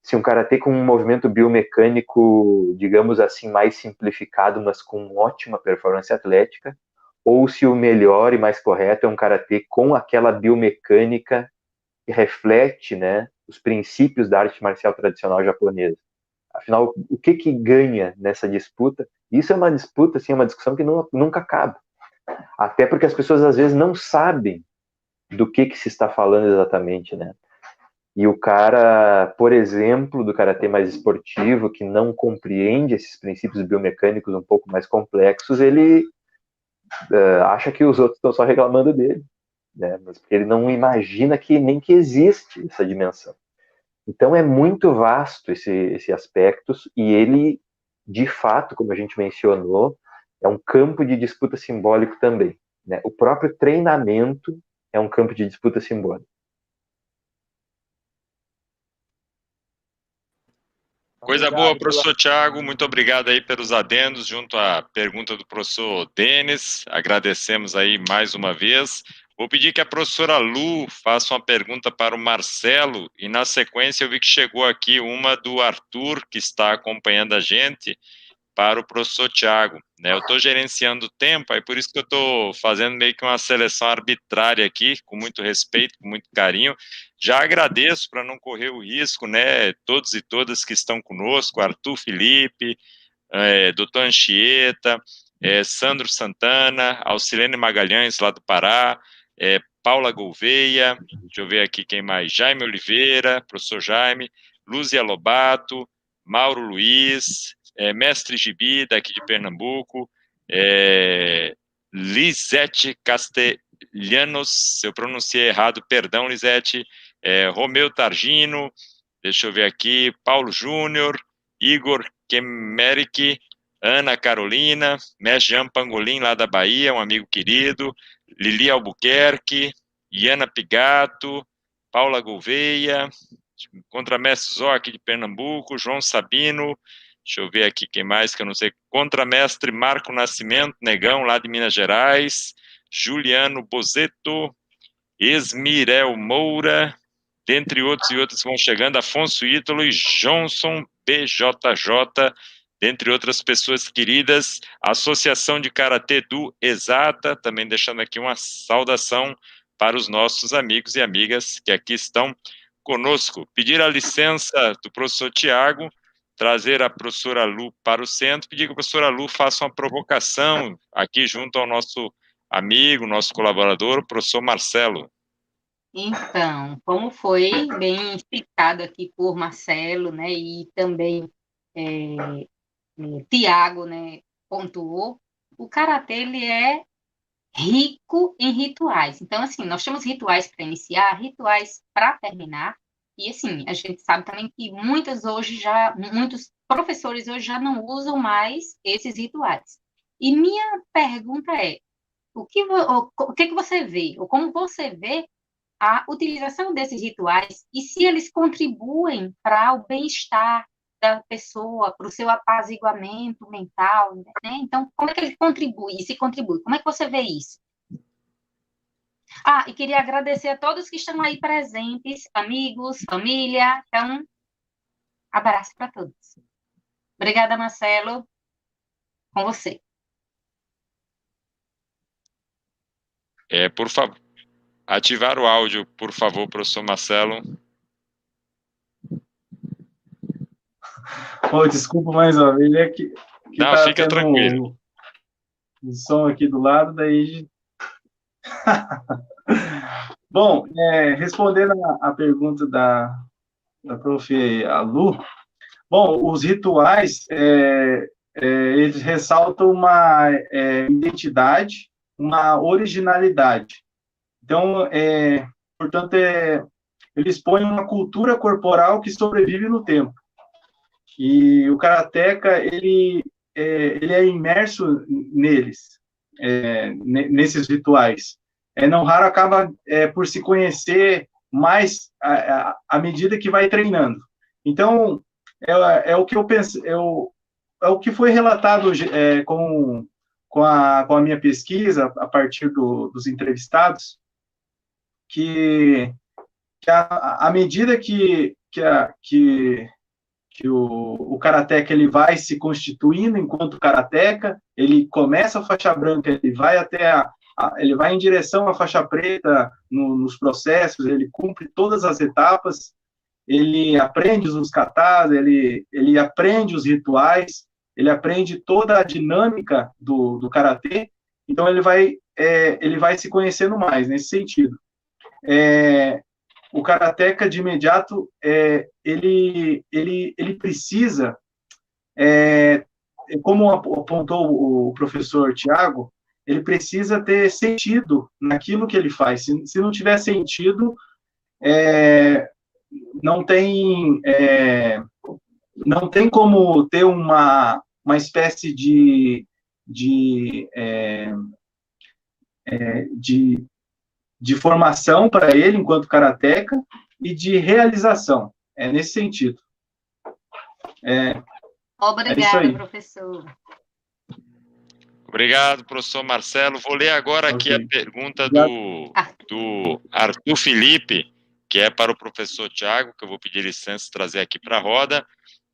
se um karatê com um movimento biomecânico, digamos assim, mais simplificado, mas com ótima performance atlética, ou se o melhor e mais correto é um karatê com aquela biomecânica que reflete, né, os princípios da arte marcial tradicional japonesa. Afinal, o que ganha nessa disputa? Isso é uma disputa, assim, é uma discussão que nunca acaba. Até porque as pessoas, às vezes, não sabem do que se está falando exatamente, né? E o cara, por exemplo, do karatê mais esportivo, que não compreende esses princípios biomecânicos um pouco mais complexos, ele acha que os outros estão só reclamando dele, né? Mas porque ele não imagina que nem que existe essa dimensão. Então é muito vasto esse aspecto, e ele, de fato, como a gente mencionou, é um campo de disputa simbólico também, né? O próprio treinamento é um campo de disputa simbólica. Coisa boa, professor Thiago, muito obrigado aí pelos adendos, junto à pergunta do professor Denis, agradecemos aí mais uma vez. Vou pedir que a professora Lu faça uma pergunta para o Marcelo, e na sequência eu vi que chegou aqui uma do Arthur, que está acompanhando a gente, para o professor Tiago, né? Eu estou gerenciando o tempo, aí por isso que eu estou fazendo meio que uma seleção arbitrária aqui, com muito respeito, com muito carinho. Já agradeço para não correr o risco, né? Todos e todas que estão conosco, Arthur Felipe, doutor Anchieta, Sandro Santana, Alcilene Magalhães, lá do Pará, Paula Gouveia, deixa eu ver aqui quem mais, Jaime Oliveira, professor Jaime, Lúcia Lobato, Mauro Luiz, Mestre Gibi, daqui de Pernambuco, Lisete Castellanos, se eu pronunciei errado, perdão, Lisete, Romeu Targino, deixa eu ver aqui, Paulo Júnior, Igor Kemerick, Ana Carolina, Mestre Jean Pangolin, lá da Bahia, um amigo querido, Lili Albuquerque, Iana Pigato, Paula Gouveia, Contramestre Zó, aqui de Pernambuco, João Sabino, deixa eu ver aqui quem mais, que eu não sei, Contramestre Marco Nascimento, Negão, lá de Minas Gerais, Juliano Bozeto, Esmirel Moura, dentre outros e outros que vão chegando, Afonso Ítalo e Johnson BJJ, dentre outras pessoas queridas, Associação de Karatê do Exata, também deixando aqui uma saudação para os nossos amigos e amigas que aqui estão conosco. Pedir a licença do professor Tiago, trazer a professora Lu para o centro, pedir que a professora Lu faça uma provocação aqui junto ao nosso amigo, nosso colaborador, o professor Marcelo. Então, como foi bem explicado aqui por Marcelo, né, e também Tiago, né, pontuou, o karatê ele é rico em rituais. Então, assim, nós temos rituais para iniciar, rituais para terminar, e assim, a gente sabe também que muitos professores hoje já não usam mais esses rituais. E minha pergunta é, o que você vê, ou como você vê a utilização desses rituais e se eles contribuem para o bem-estar da pessoa, para o seu apaziguamento mental, né? Então, como é que ele contribui? E se contribui, como é que você vê isso? E queria agradecer a todos que estão aí presentes, amigos, família. Então, abraço para todos. Obrigada, Marcelo. Com você. Por favor, ativar o áudio, por favor, professor Marcelo. Desculpa mais uma vez, que não, tá fica tendo tranquilo. Um som aqui do lado, daí... Bom, respondendo a pergunta da prof. Lu, bom, os rituais, eles ressaltam uma identidade, uma originalidade. Então, portanto, eles põem uma cultura corporal que sobrevive no tempo. E o karateka, ele é imerso neles, nesses rituais. Não raro acaba por se conhecer mais à medida que vai treinando. Então, o que eu penso, é o que foi relatado com a minha pesquisa, a partir dos entrevistados, que à medida que o karateka ele vai se constituindo enquanto karateka, ele começa a faixa branca, ele vai ele vai em direção à faixa preta nos processos, ele cumpre todas as etapas, ele aprende os katas, ele aprende os rituais, ele aprende toda a dinâmica do karatê, então ele vai se conhecendo mais nesse sentido. O karateka, de imediato, ele precisa, como apontou o professor Tiago, ele precisa ter sentido naquilo que ele faz. Se não tiver sentido, não tem como ter uma espécie de formação para ele enquanto karateka e de realização. Nesse sentido. Obrigada, professor. Obrigado, professor Marcelo. Vou ler agora aqui a pergunta do Arthur Felipe, que é para o professor Tiago, que eu vou pedir licença de trazer aqui para a roda.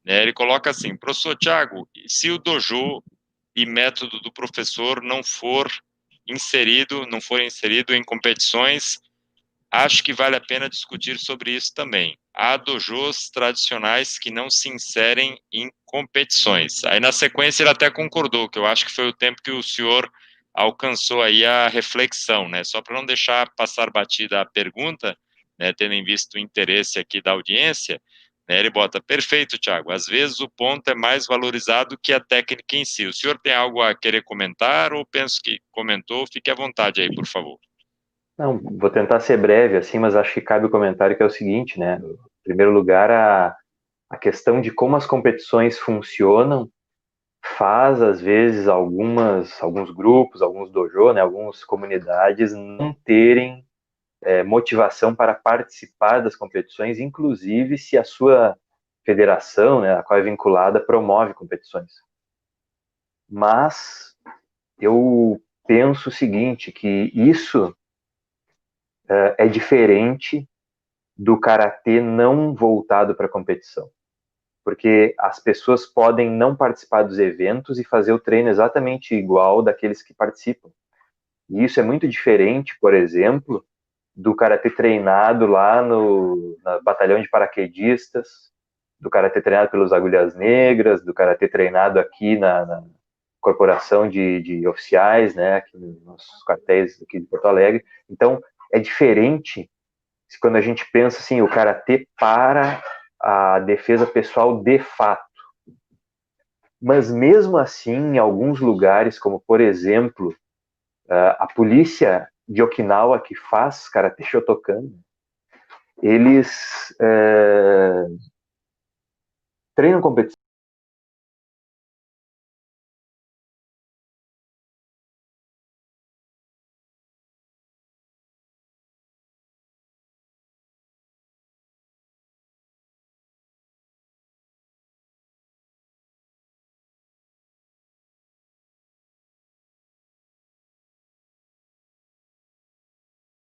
né? Ele coloca assim: professor Tiago, se o dojo e método do professor não for inserido em competições, acho que vale a pena discutir sobre isso também. Há dojos tradicionais que não se inserem em competições. Aí, na sequência, ele até concordou, que eu acho que foi o tempo que o senhor alcançou aí a reflexão, né? Só para não deixar passar batida a pergunta, né, tendo em vista o interesse aqui da audiência, né, ele bota: perfeito, Tiago, às vezes o ponto é mais valorizado que a técnica em si. O senhor tem algo a querer comentar ou penso que comentou? Fique à vontade aí, por favor. Não, vou tentar ser breve, assim, mas acho que cabe o comentário que é o seguinte, né? Em primeiro lugar, a questão de como as competições funcionam faz, às vezes, alguns grupos, alguns dojo, né, algumas comunidades não terem motivação para participar das competições, inclusive se a sua federação, né, a qual é vinculada, promove competições. Mas eu penso o seguinte, que isso é diferente do karatê não voltado para a competição. Porque as pessoas podem não participar dos eventos e fazer o treino exatamente igual daqueles que participam. E isso é muito diferente, por exemplo, do karatê treinado lá no batalhão de paraquedistas, do karatê treinado pelos Agulhas Negras, do karatê treinado aqui na corporação de oficiais, né, aqui nos nossos quartéis aqui de Porto Alegre. Então, é diferente quando a gente pensa assim, o karatê para a defesa pessoal de fato. Mas mesmo assim, em alguns lugares, como por exemplo, a polícia de Okinawa, que faz karatê Shotokan, eles treinam competição.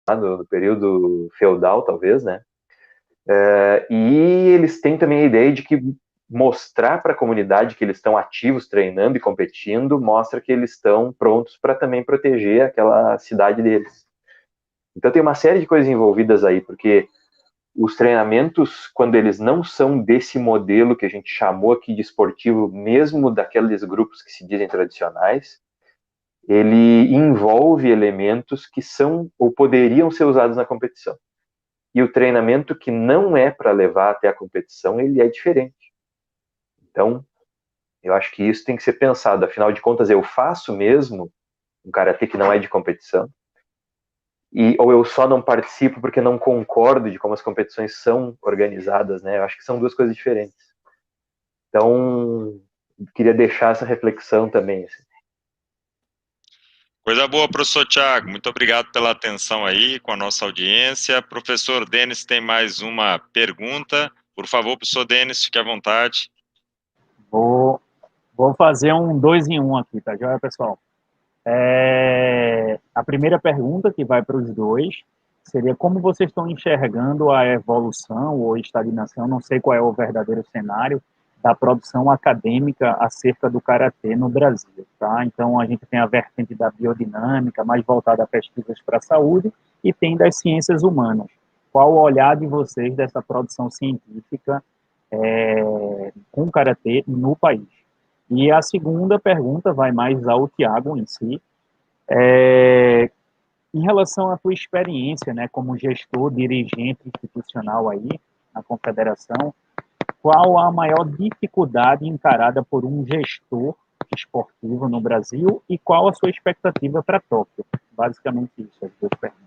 No período feudal, talvez, né? E eles têm também a ideia de que mostrar para a comunidade que eles estão ativos, treinando e competindo, mostra que eles estão prontos para também proteger aquela cidade deles. Então tem uma série de coisas envolvidas aí, porque os treinamentos, quando eles não são desse modelo que a gente chamou aqui de esportivo, mesmo daqueles grupos que se dizem tradicionais, ele envolve elementos que são ou poderiam ser usados na competição. E o treinamento que não é para levar até a competição, ele é diferente. Então, eu acho que isso tem que ser pensado. Afinal de contas, eu faço mesmo um karatê que não é de competição, ou eu só não participo porque não concordo de como as competições são organizadas, né? Eu acho que são duas coisas diferentes. Então, queria deixar essa reflexão também. Assim. Coisa boa, professor Tiago. Muito obrigado pela atenção aí com a nossa audiência. Professor Denis tem mais uma pergunta. Por favor, professor Denis, fique à vontade. Vou fazer um 2 em 1 aqui, tá joia, pessoal? A primeira pergunta, que vai para os dois, seria como vocês estão enxergando a evolução ou estagnação, não sei qual é o verdadeiro cenário, da produção acadêmica acerca do karatê no Brasil, tá? Então, a gente tem a vertente da biodinâmica, mais voltada a pesquisas para a saúde, e tem das ciências humanas. Qual o olhar de vocês dessa produção científica com karatê no país? E a segunda pergunta vai mais ao Tiago em si, em relação à tua experiência, né, como gestor, dirigente institucional aí na confederação, qual a maior dificuldade encarada por um gestor esportivo no Brasil e qual a sua expectativa para Tóquio? Basicamente isso, as duas perguntas.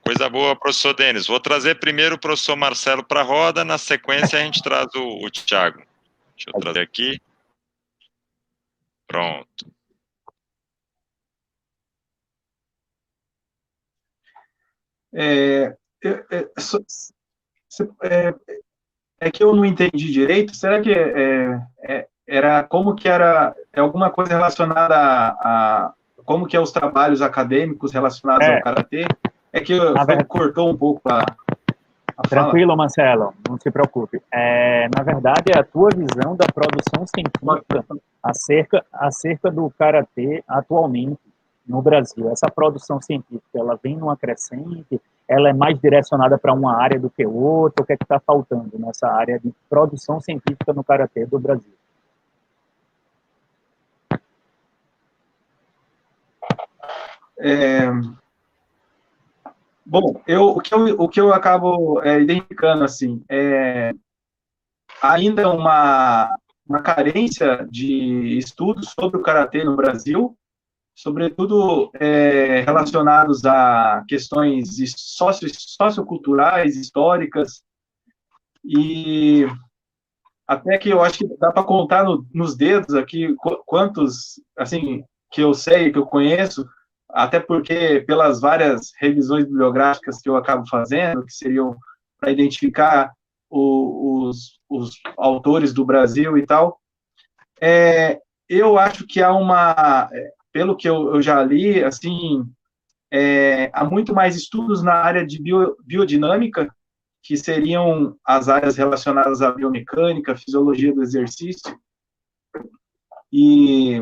Coisa boa, professor Denis. Vou trazer primeiro o professor Marcelo para a roda, na sequência a gente traz o Tiago. Deixa eu trazer aqui. Pronto. É que eu não entendi direito. Será que era como que era alguma coisa relacionada a como que é os trabalhos acadêmicos relacionados ao karatê? É que cortou um pouco a Tranquilo, Marcelo, não se preocupe. Na verdade, é a tua visão da produção científica acerca do karatê atualmente no Brasil. Essa produção científica, ela vem numa crescente, ela é mais direcionada para uma área do que outra? O que é que está faltando nessa área de produção científica no karatê do Brasil? Bom, o que eu acabo identificando, assim, ainda uma carência de estudos sobre o karatê no Brasil, sobretudo relacionados a questões socioculturais, históricas, e até que eu acho que dá para contar nos dedos aqui quantos, assim, que eu sei, que eu conheço, até porque pelas várias revisões bibliográficas que eu acabo fazendo, que seriam para identificar os autores do Brasil e tal, eu acho que pelo que eu já li, assim, há muito mais estudos na área de biodinâmica, que seriam as áreas relacionadas à biomecânica, fisiologia do exercício, e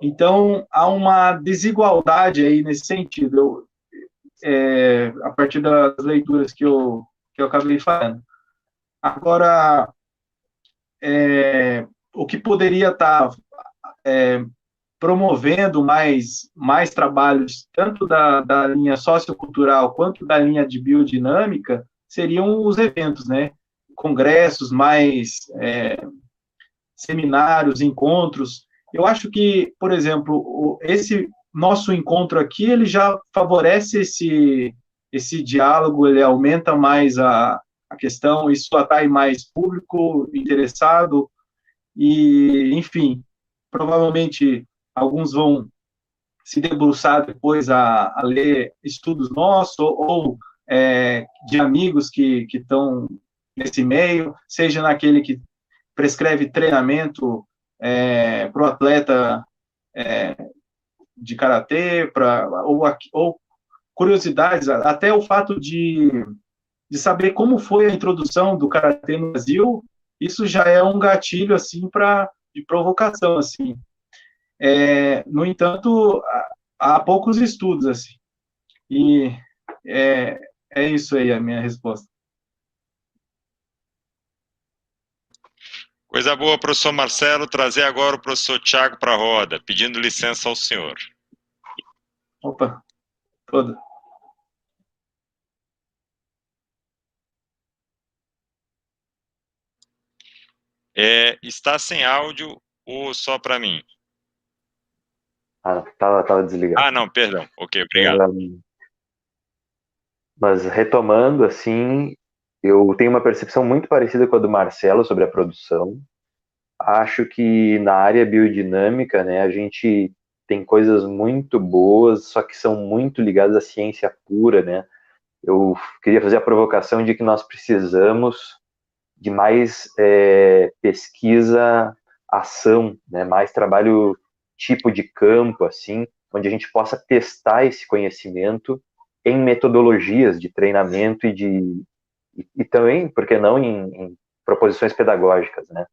então há uma desigualdade aí nesse sentido, a partir das leituras que eu acabei falando. Agora, o que poderia estar promovendo mais trabalhos, tanto da linha sociocultural quanto da linha de biodinâmica, seriam os eventos, né? Congressos, mais seminários, encontros. Eu acho que, por exemplo, esse nosso encontro aqui, ele já favorece esse diálogo, ele aumenta mais a questão, isso atrai mais público interessado, e, enfim, provavelmente alguns vão se debruçar depois a ler estudos nossos, ou de amigos que estão nesse meio, seja naquele que prescreve treinamento para o atleta de karatê, ou curiosidades, até o fato de saber como foi a introdução do karatê no Brasil, isso já é um gatilho assim de provocação, assim. No entanto, há poucos estudos assim. E é isso aí a minha resposta. Coisa boa, professor Marcelo. Trazer agora o professor Tiago para a roda, pedindo licença ao senhor. Opa, toda. Está sem áudio ou só para mim? Tava desligado. Não, perdão. Ok, obrigado. Mas retomando, assim, eu tenho uma percepção muito parecida com a do Marcelo sobre a produção. Acho que na área biodinâmica, né, a gente tem coisas muito boas, só que são muito ligadas à ciência pura, né? Eu queria fazer a provocação de que nós precisamos de mais pesquisa, ação, né? Mais trabalho tipo de campo, assim, onde a gente possa testar esse conhecimento em metodologias de treinamento e também, por que não, em proposições pedagógicas, né?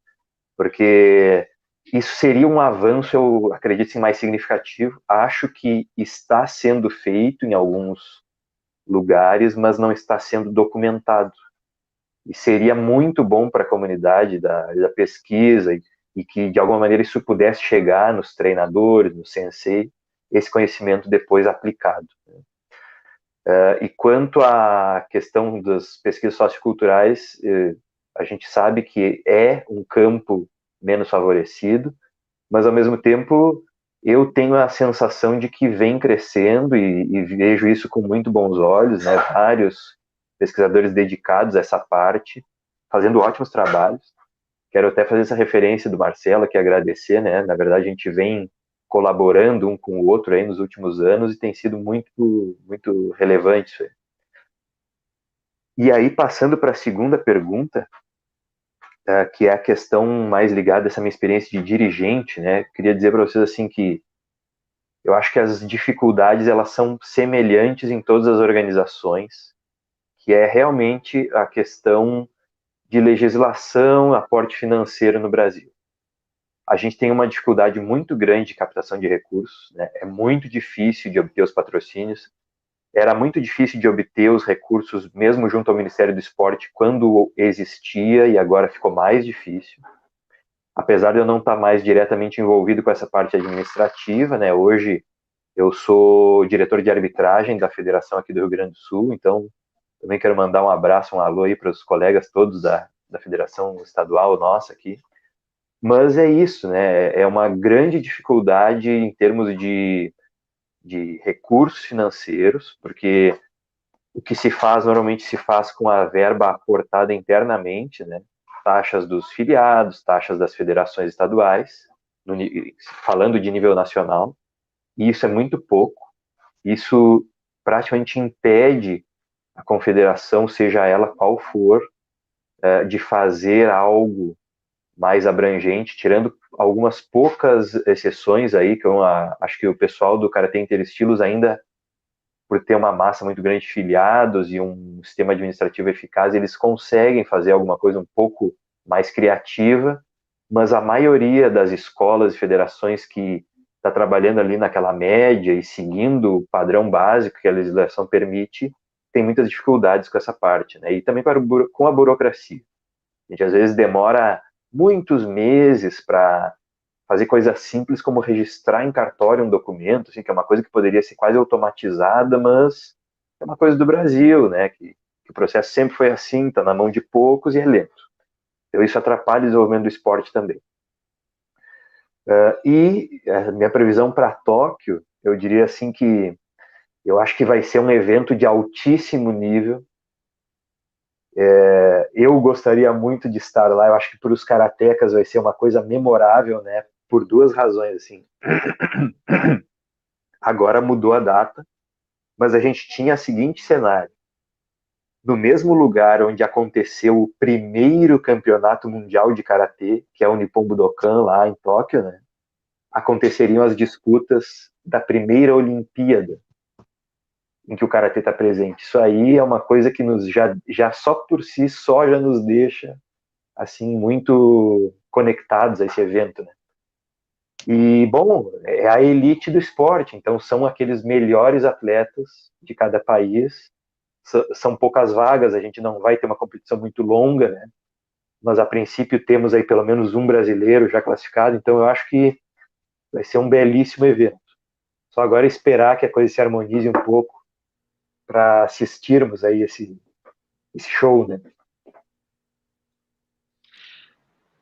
Porque isso seria um avanço, eu acredito, mais significativo. Acho que está sendo feito em alguns lugares, mas não está sendo documentado. E seria muito bom para a comunidade da pesquisa e que, de alguma maneira, isso pudesse chegar nos treinadores, no sensei, esse conhecimento depois aplicado. E quanto à questão das pesquisas socioculturais, a gente sabe que é um campo menos favorecido, mas, ao mesmo tempo, eu tenho a sensação de que vem crescendo e vejo isso com muito bons olhos, né? Vários pesquisadores dedicados a essa parte, fazendo ótimos trabalhos. Quero até fazer essa referência do Marcelo, que agradecer, né? Na verdade, a gente vem colaborando um com o outro aí nos últimos anos e tem sido muito, muito relevante isso aí. E aí, passando para a segunda pergunta, que é a questão mais ligada a essa minha experiência de dirigente, né? Queria dizer para vocês assim que eu acho que as dificuldades elas são semelhantes em todas as organizações, que é realmente a questão de legislação, aporte financeiro no Brasil. A gente tem uma dificuldade muito grande de captação de recursos, né? É muito difícil de obter os patrocínios, era muito difícil de obter os recursos mesmo junto ao Ministério do Esporte quando existia, e agora ficou mais difícil. Apesar de eu não estar mais diretamente envolvido com essa parte administrativa, né? Hoje eu sou diretor de arbitragem da federação aqui do Rio Grande do Sul, então também quero mandar um abraço, um alô aí para os colegas todos da federação estadual nossa aqui. Mas é isso, né? É uma grande dificuldade em termos de recursos financeiros, porque o que se faz normalmente se faz com a verba aportada internamente, né? Taxas dos filiados, taxas das federações estaduais, falando de nível nacional, e isso é muito pouco. Isso praticamente impede a confederação, seja ela qual for, de fazer algo mais abrangente, tirando algumas poucas exceções aí, que eu acho que o pessoal do Karatê Interestilos ainda, por ter uma massa muito grande de filiados e um sistema administrativo eficaz, eles conseguem fazer alguma coisa um pouco mais criativa, mas a maioria das escolas e federações que está trabalhando ali naquela média e seguindo o padrão básico que a legislação permite, tem muitas dificuldades com essa parte, né? E também com a burocracia. A gente às vezes demora muitos meses para fazer coisas simples como registrar em cartório um documento, assim, que é uma coisa que poderia ser quase automatizada, mas é uma coisa do Brasil, né? Que o processo sempre foi assim, está na mão de poucos e é lento. Então isso atrapalha o desenvolvimento do esporte também. E a minha previsão para Tóquio, eu diria assim que eu acho que vai ser um evento de altíssimo nível. Eu gostaria muito de estar lá. Eu acho que para os karatecas vai ser uma coisa memorável, né? Por duas razões, assim. Agora mudou a data, mas a gente tinha o seguinte cenário: no mesmo lugar onde aconteceu o primeiro campeonato mundial de karatê, que é o Nippon Budokan lá em Tóquio, né? Aconteceriam as disputas da primeira Olimpíada em que o karatê está presente. Isso aí é uma coisa que nos já só por si só já nos deixa assim muito conectados a esse evento, né? E bom, é a elite do esporte, então são aqueles melhores atletas de cada país. São poucas vagas, a gente não vai ter uma competição muito longa, né? Mas a princípio temos aí pelo menos um brasileiro já classificado, então eu acho que vai ser um belíssimo evento. Só agora esperar que a coisa se harmonize um pouco para assistirmos aí esse show, né?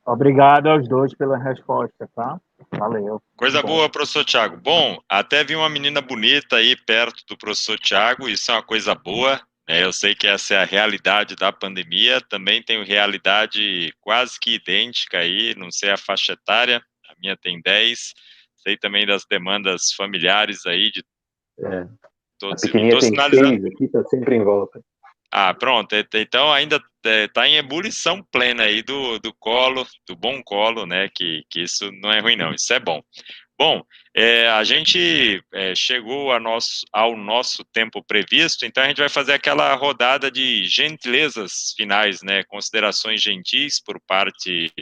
Obrigado aos dois pela resposta, tá? Valeu. Coisa boa, professor Tiago. Bom, até vi uma menina bonita aí perto do professor Tiago, isso é uma coisa boa, né? Eu sei que essa é a realidade da pandemia, também tenho realidade quase que idêntica aí, não sei a faixa etária, a minha tem 10, sei também das demandas familiares aí de todos. A pequenininha tem sinalizando... 6 aqui, tá sempre em volta. Ah, pronto, então ainda está em ebulição plena aí do colo, do bom colo, né, que isso não é ruim não, isso é bom. Bom, a gente chegou ao nosso tempo previsto, então a gente vai fazer aquela rodada de gentilezas finais, né, considerações gentis por parte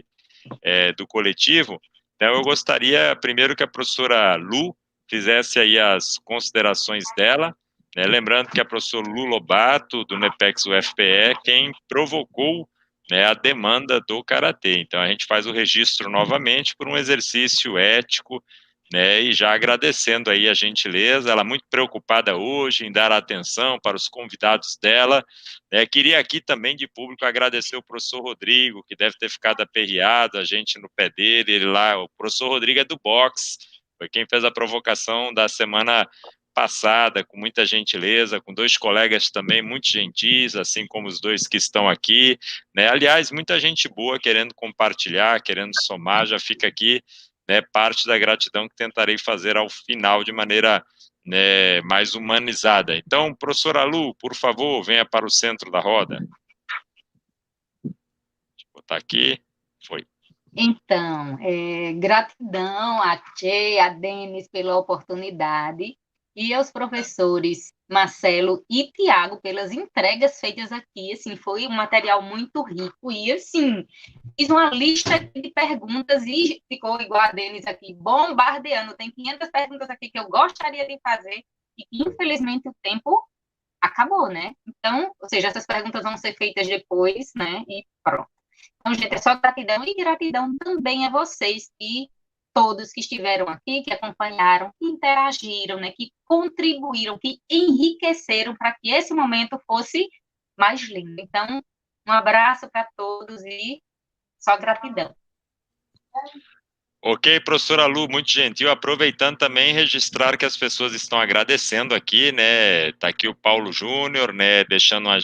do coletivo. Então eu gostaria primeiro que a professora Lu fizesse aí as considerações dela, né, lembrando que a professora Lu Lobato, do NEPEX UFPE, é quem provocou, né, a demanda do Karatê. Então a gente faz o registro novamente por um exercício ético, né, e já agradecendo aí a gentileza, ela muito preocupada hoje em dar atenção para os convidados dela, né. Queria aqui também de público agradecer o professor Rodrigo, que deve ter ficado aperreado, a gente no pé dele, ele lá, o professor Rodrigo é do boxe, foi quem fez a provocação da semana passada, com muita gentileza, com dois colegas também muito gentis, assim como os dois que estão aqui, né, aliás, muita gente boa querendo compartilhar, querendo somar, já fica aqui, né, parte da gratidão que tentarei fazer ao final de maneira, né, mais humanizada. Então, professora Lu, por favor, venha para o centro da roda. Deixa eu botar aqui. Foi. Então, gratidão a Tchê, a Denis pela oportunidade e aos professores Marcelo e Tiago, pelas entregas feitas aqui. Assim, foi um material muito rico. E, assim, fiz uma lista de perguntas e ficou igual a Denis aqui, bombardeando. Tem 500 perguntas aqui que eu gostaria de fazer e, infelizmente, o tempo acabou, né? Então, ou seja, essas perguntas vão ser feitas depois, né? E pronto. Então, gente, é só gratidão e gratidão também a vocês e todos que estiveram aqui, que acompanharam, que interagiram, né? Que contribuíram, que enriqueceram para que esse momento fosse mais lindo. Então, um abraço para todos e só gratidão. Ok, professora Lu, muito gentil. Aproveitando também, registrar que as pessoas estão agradecendo aqui, né? Está aqui o Paulo Júnior, né?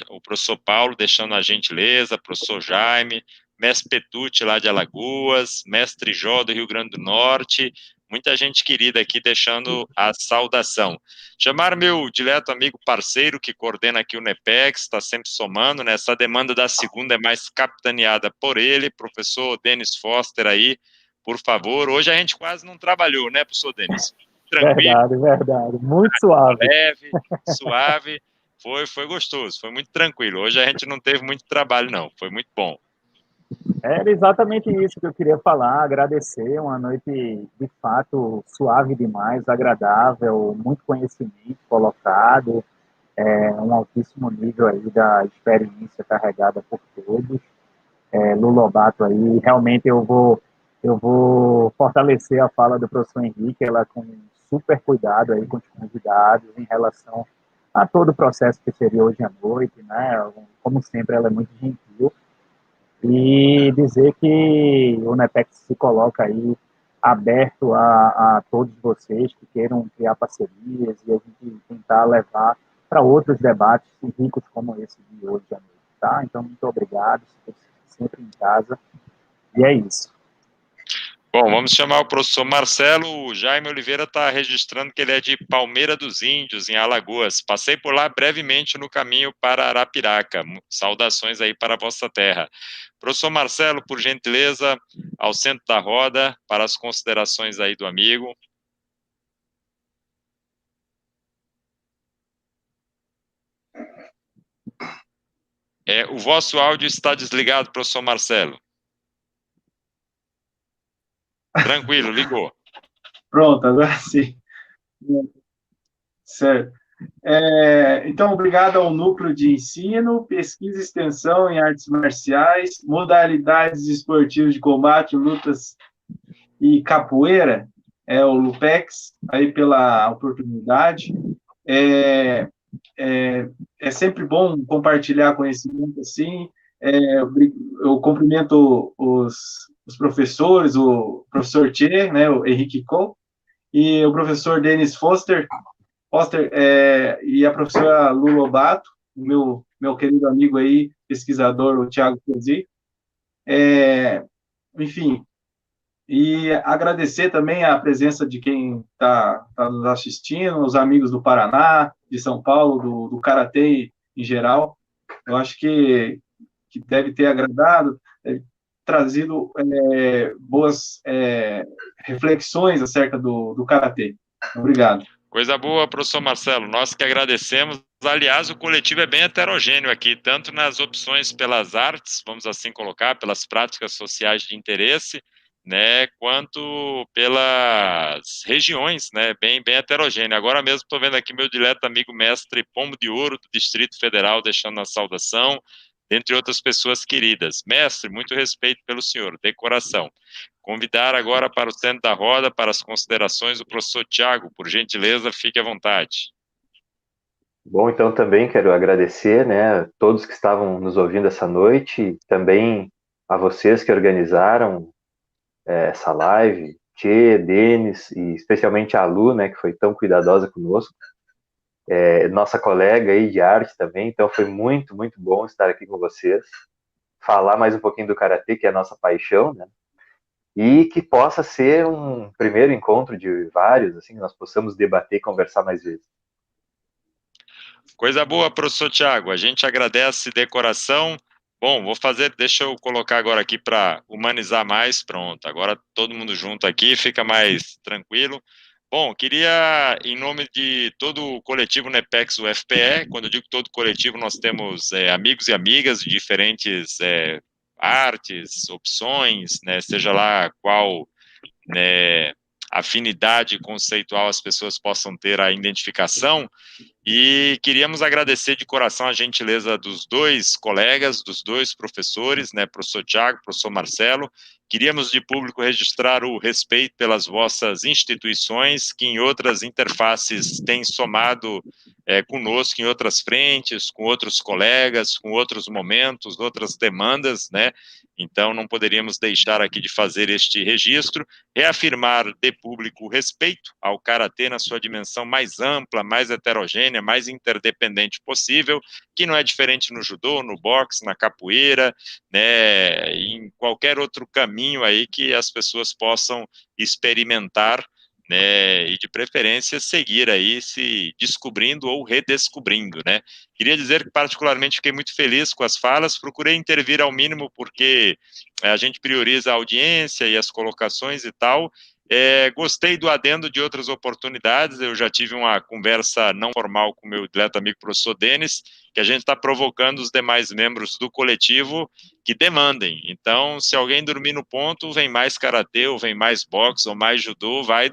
O professor Paulo deixando a gentileza, professor Jaime, mestre Petucci lá de Alagoas, mestre Jó do Rio Grande do Norte, muita gente querida aqui deixando a saudação. Chamar meu dileto amigo parceiro que coordena aqui o NEPEX, está sempre somando, né? Essa demanda da segunda é mais capitaneada por ele, professor Denis Foster aí, por favor. Hoje a gente quase não trabalhou, né, professor Denis? Tranquilo. Verdade. Muito suave. Leve, suave. Foi gostoso, foi muito tranquilo. Hoje a gente não teve muito trabalho, não. Foi muito bom. Era exatamente isso que eu queria falar, agradecer, uma noite de fato suave demais, agradável, muito conhecimento colocado, um altíssimo nível aí da experiência carregada por todos. Lu Lobato aí, realmente eu vou fortalecer a fala do professor Henrique, ela com super cuidado aí com os convidados em relação a todo o processo que seria hoje à noite, né? Como sempre, ela é muito gentil. E dizer que o NEPEX se coloca aí aberto a todos vocês que queiram criar parcerias e a gente tentar levar para outros debates ricos como esse de hoje à noite, tá? Então, muito obrigado, sempre em casa, e é isso. Bom, vamos chamar o professor Marcelo. O Jaime Oliveira está registrando que ele é de Palmeira dos Índios, em Alagoas. Passei por lá brevemente no caminho para Arapiraca. Saudações aí para a vossa terra. Professor Marcelo, por gentileza, ao centro da roda, para as considerações aí do amigo. O vosso áudio está desligado, professor Marcelo. Tranquilo, ligou. Pronto, agora sim. Certo. Então, obrigado ao Núcleo de Ensino, Pesquisa e Extensão em Artes Marciais, Modalidades Esportivas de Combate, Lutas e Capoeira, o LUPEX, aí pela oportunidade. É sempre bom compartilhar conhecimento assim. Eu cumprimento os professores, o professor Tchê, né, o Henrique Cole, e o professor Denis Foster, e a professora Lu Lobato, meu querido amigo aí, pesquisador, o Tiago Cosi. Enfim, e agradecer também a presença de quem está nos assistindo, os amigos do Paraná, de São Paulo, do Karatê em geral. Eu acho que deve ter agradado, deve trazido boas reflexões acerca do Karatê. Obrigado. Coisa boa, professor Marcelo, nós que agradecemos. Aliás, o coletivo é bem heterogêneo aqui, tanto nas opções pelas artes, vamos assim colocar, pelas práticas sociais de interesse, né, quanto pelas regiões, né, bem heterogêneo. Agora mesmo estou vendo aqui meu dileto amigo mestre Pombo de Ouro, do Distrito Federal, deixando a saudação, dentre outras pessoas queridas. Mestre, muito respeito pelo senhor, de coração. Convidar agora para o centro da roda, para as considerações, o professor Tiago, por gentileza, fique à vontade. Bom, então também quero agradecer, né, todos que estavam nos ouvindo essa noite, também a vocês que organizaram essa live, Tchê, Denis e especialmente a Lu, né, que foi tão cuidadosa conosco, nossa colega aí de arte também, então foi muito, muito bom estar aqui com vocês, falar mais um pouquinho do Karatê, que é a nossa paixão, né, e que possa ser um primeiro encontro de vários, assim, que nós possamos debater e conversar mais vezes. Coisa boa, professor Tiago, a gente agradece de coração. Bom, deixa eu colocar agora aqui para humanizar mais, pronto, agora todo mundo junto aqui, fica mais tranquilo. Bom, queria, em nome de todo o coletivo NEPEX UFPE, quando eu digo todo coletivo, nós temos amigos e amigas de diferentes artes, opções, né, seja lá qual, né, afinidade conceitual as pessoas possam ter a identificação, e queríamos agradecer de coração a gentileza dos dois colegas, dos dois professores, né, professor Tiago, professor Marcelo. Queríamos de público registrar o respeito pelas vossas instituições, que em outras interfaces têm somado conosco em outras frentes, com outros colegas, com outros momentos, outras demandas, né? Então, não poderíamos deixar aqui de fazer este registro, reafirmar de público o respeito ao Karatê na sua dimensão mais ampla, mais heterogênea, mais interdependente possível, que não é diferente no judô, no boxe, na capoeira, né, em qualquer outro caminho aí que as pessoas possam experimentar, né, e de preferência seguir aí se descobrindo ou redescobrindo, né. Queria dizer que particularmente fiquei muito feliz com as falas, procurei intervir ao mínimo porque a gente prioriza a audiência e as colocações e tal. Gostei do adendo de outras oportunidades, eu já tive uma conversa não formal com o meu dileto amigo professor Denis, que a gente está provocando os demais membros do coletivo que demandem. Então, se alguém dormir no ponto, vem mais karatê, ou vem mais boxe, ou mais judô, vai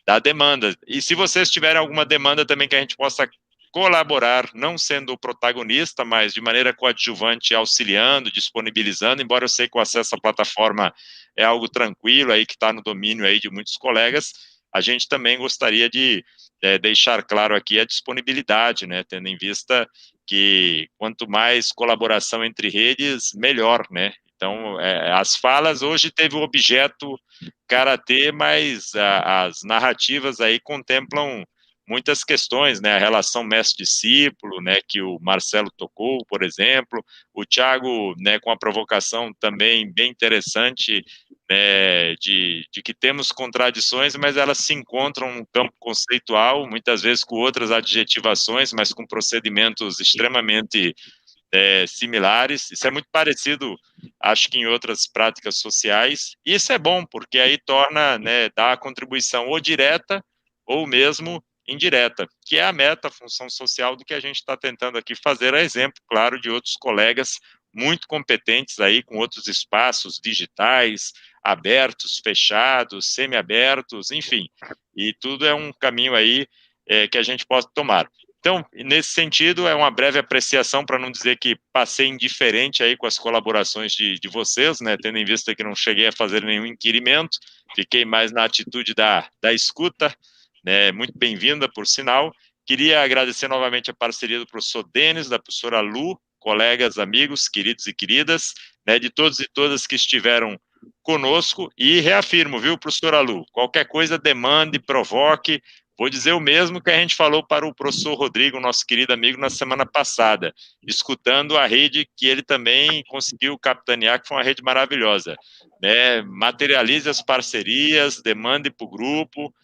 da demanda. E se vocês tiverem alguma demanda também que a gente possa colaborar, não sendo o protagonista, mas de maneira coadjuvante, auxiliando, disponibilizando, embora eu sei que o acesso à plataforma é algo tranquilo, aí que está no domínio aí de muitos colegas, a gente também gostaria de deixar claro aqui a disponibilidade, né, tendo em vista que quanto mais colaboração entre redes, melhor, né. Então, as falas hoje teve o objeto karatê, mas as narrativas aí contemplam muitas questões, né, a relação mestre-discípulo, né, que o Marcelo tocou, por exemplo, o Thiago, né, com a provocação também bem interessante, né, de que temos contradições, mas elas se encontram no campo conceitual, muitas vezes com outras adjetivações, mas com procedimentos extremamente similares. Isso é muito parecido, acho que em outras práticas sociais, e isso é bom, porque aí torna, né, dá a contribuição ou direta, ou mesmo indireta, que é a meta, a função social do que a gente está tentando aqui fazer, a exemplo, claro, de outros colegas muito competentes aí, com outros espaços digitais, abertos, fechados, semi-abertos, enfim, e tudo é um caminho aí que a gente pode tomar. Então, nesse sentido, é uma breve apreciação, para não dizer que passei indiferente aí com as colaborações de vocês, né, tendo em vista que não cheguei a fazer nenhum inquirimento, fiquei mais na atitude da escuta, né, muito bem-vinda, por sinal. Queria agradecer novamente a parceria do professor Denis, da professora Lu, colegas, amigos, queridos e queridas, né, de todos e todas que estiveram conosco, e reafirmo, viu, professora Lu, qualquer coisa demande, provoque. Vou dizer o mesmo que a gente falou para o professor Rodrigo, nosso querido amigo, na semana passada, escutando a rede que ele também conseguiu capitanear, que foi uma rede maravilhosa, né? Materialize as parcerias, demande para o grupo,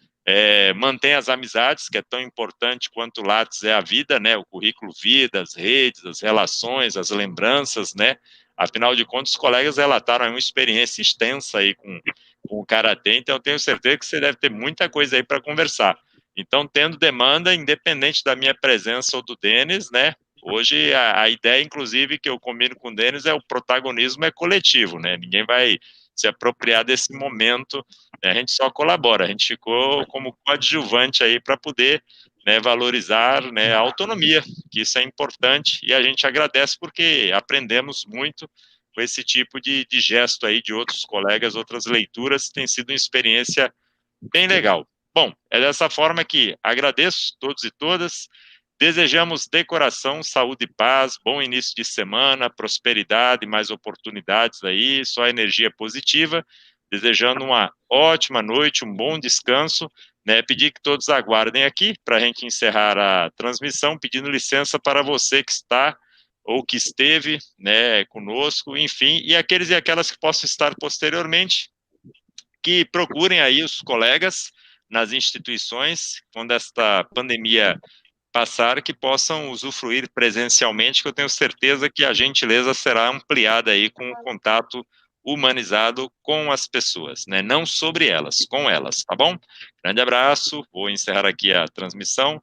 mantenha as amizades, que é tão importante quanto o Lattes é a vida, né? O currículo vida, as redes, as relações, as lembranças, né? Afinal de contas, os colegas relataram uma experiência extensa aí com o Karatê, então eu tenho certeza que você deve ter muita coisa aí para conversar. Então, tendo demanda, independente da minha presença ou do Denis, né? Hoje, a ideia, inclusive, que eu combino com o Denis é o protagonismo é coletivo, né? Ninguém vai se apropriar desse momento, né? A gente só colabora, a gente ficou como coadjuvante aí para poder, né, valorizar, né, a autonomia, que isso é importante, e a gente agradece porque aprendemos muito com esse tipo de gesto aí de outros colegas, outras leituras, tem sido uma experiência bem legal. Bom, é dessa forma que agradeço todos e todas, desejamos de coração saúde e paz, bom início de semana, prosperidade, mais oportunidades aí, só energia positiva, desejando uma ótima noite, um bom descanso, né, pedir que todos aguardem aqui para a gente encerrar a transmissão, pedindo licença para você que está ou que esteve, né, conosco, enfim, e aqueles e aquelas que possam estar posteriormente, que procurem aí os colegas nas instituições, quando esta pandemia passar, que possam usufruir presencialmente, que eu tenho certeza que a gentileza será ampliada aí com o contato humanizado com as pessoas, né? Não sobre elas, com elas, tá bom? Grande abraço, vou encerrar aqui a transmissão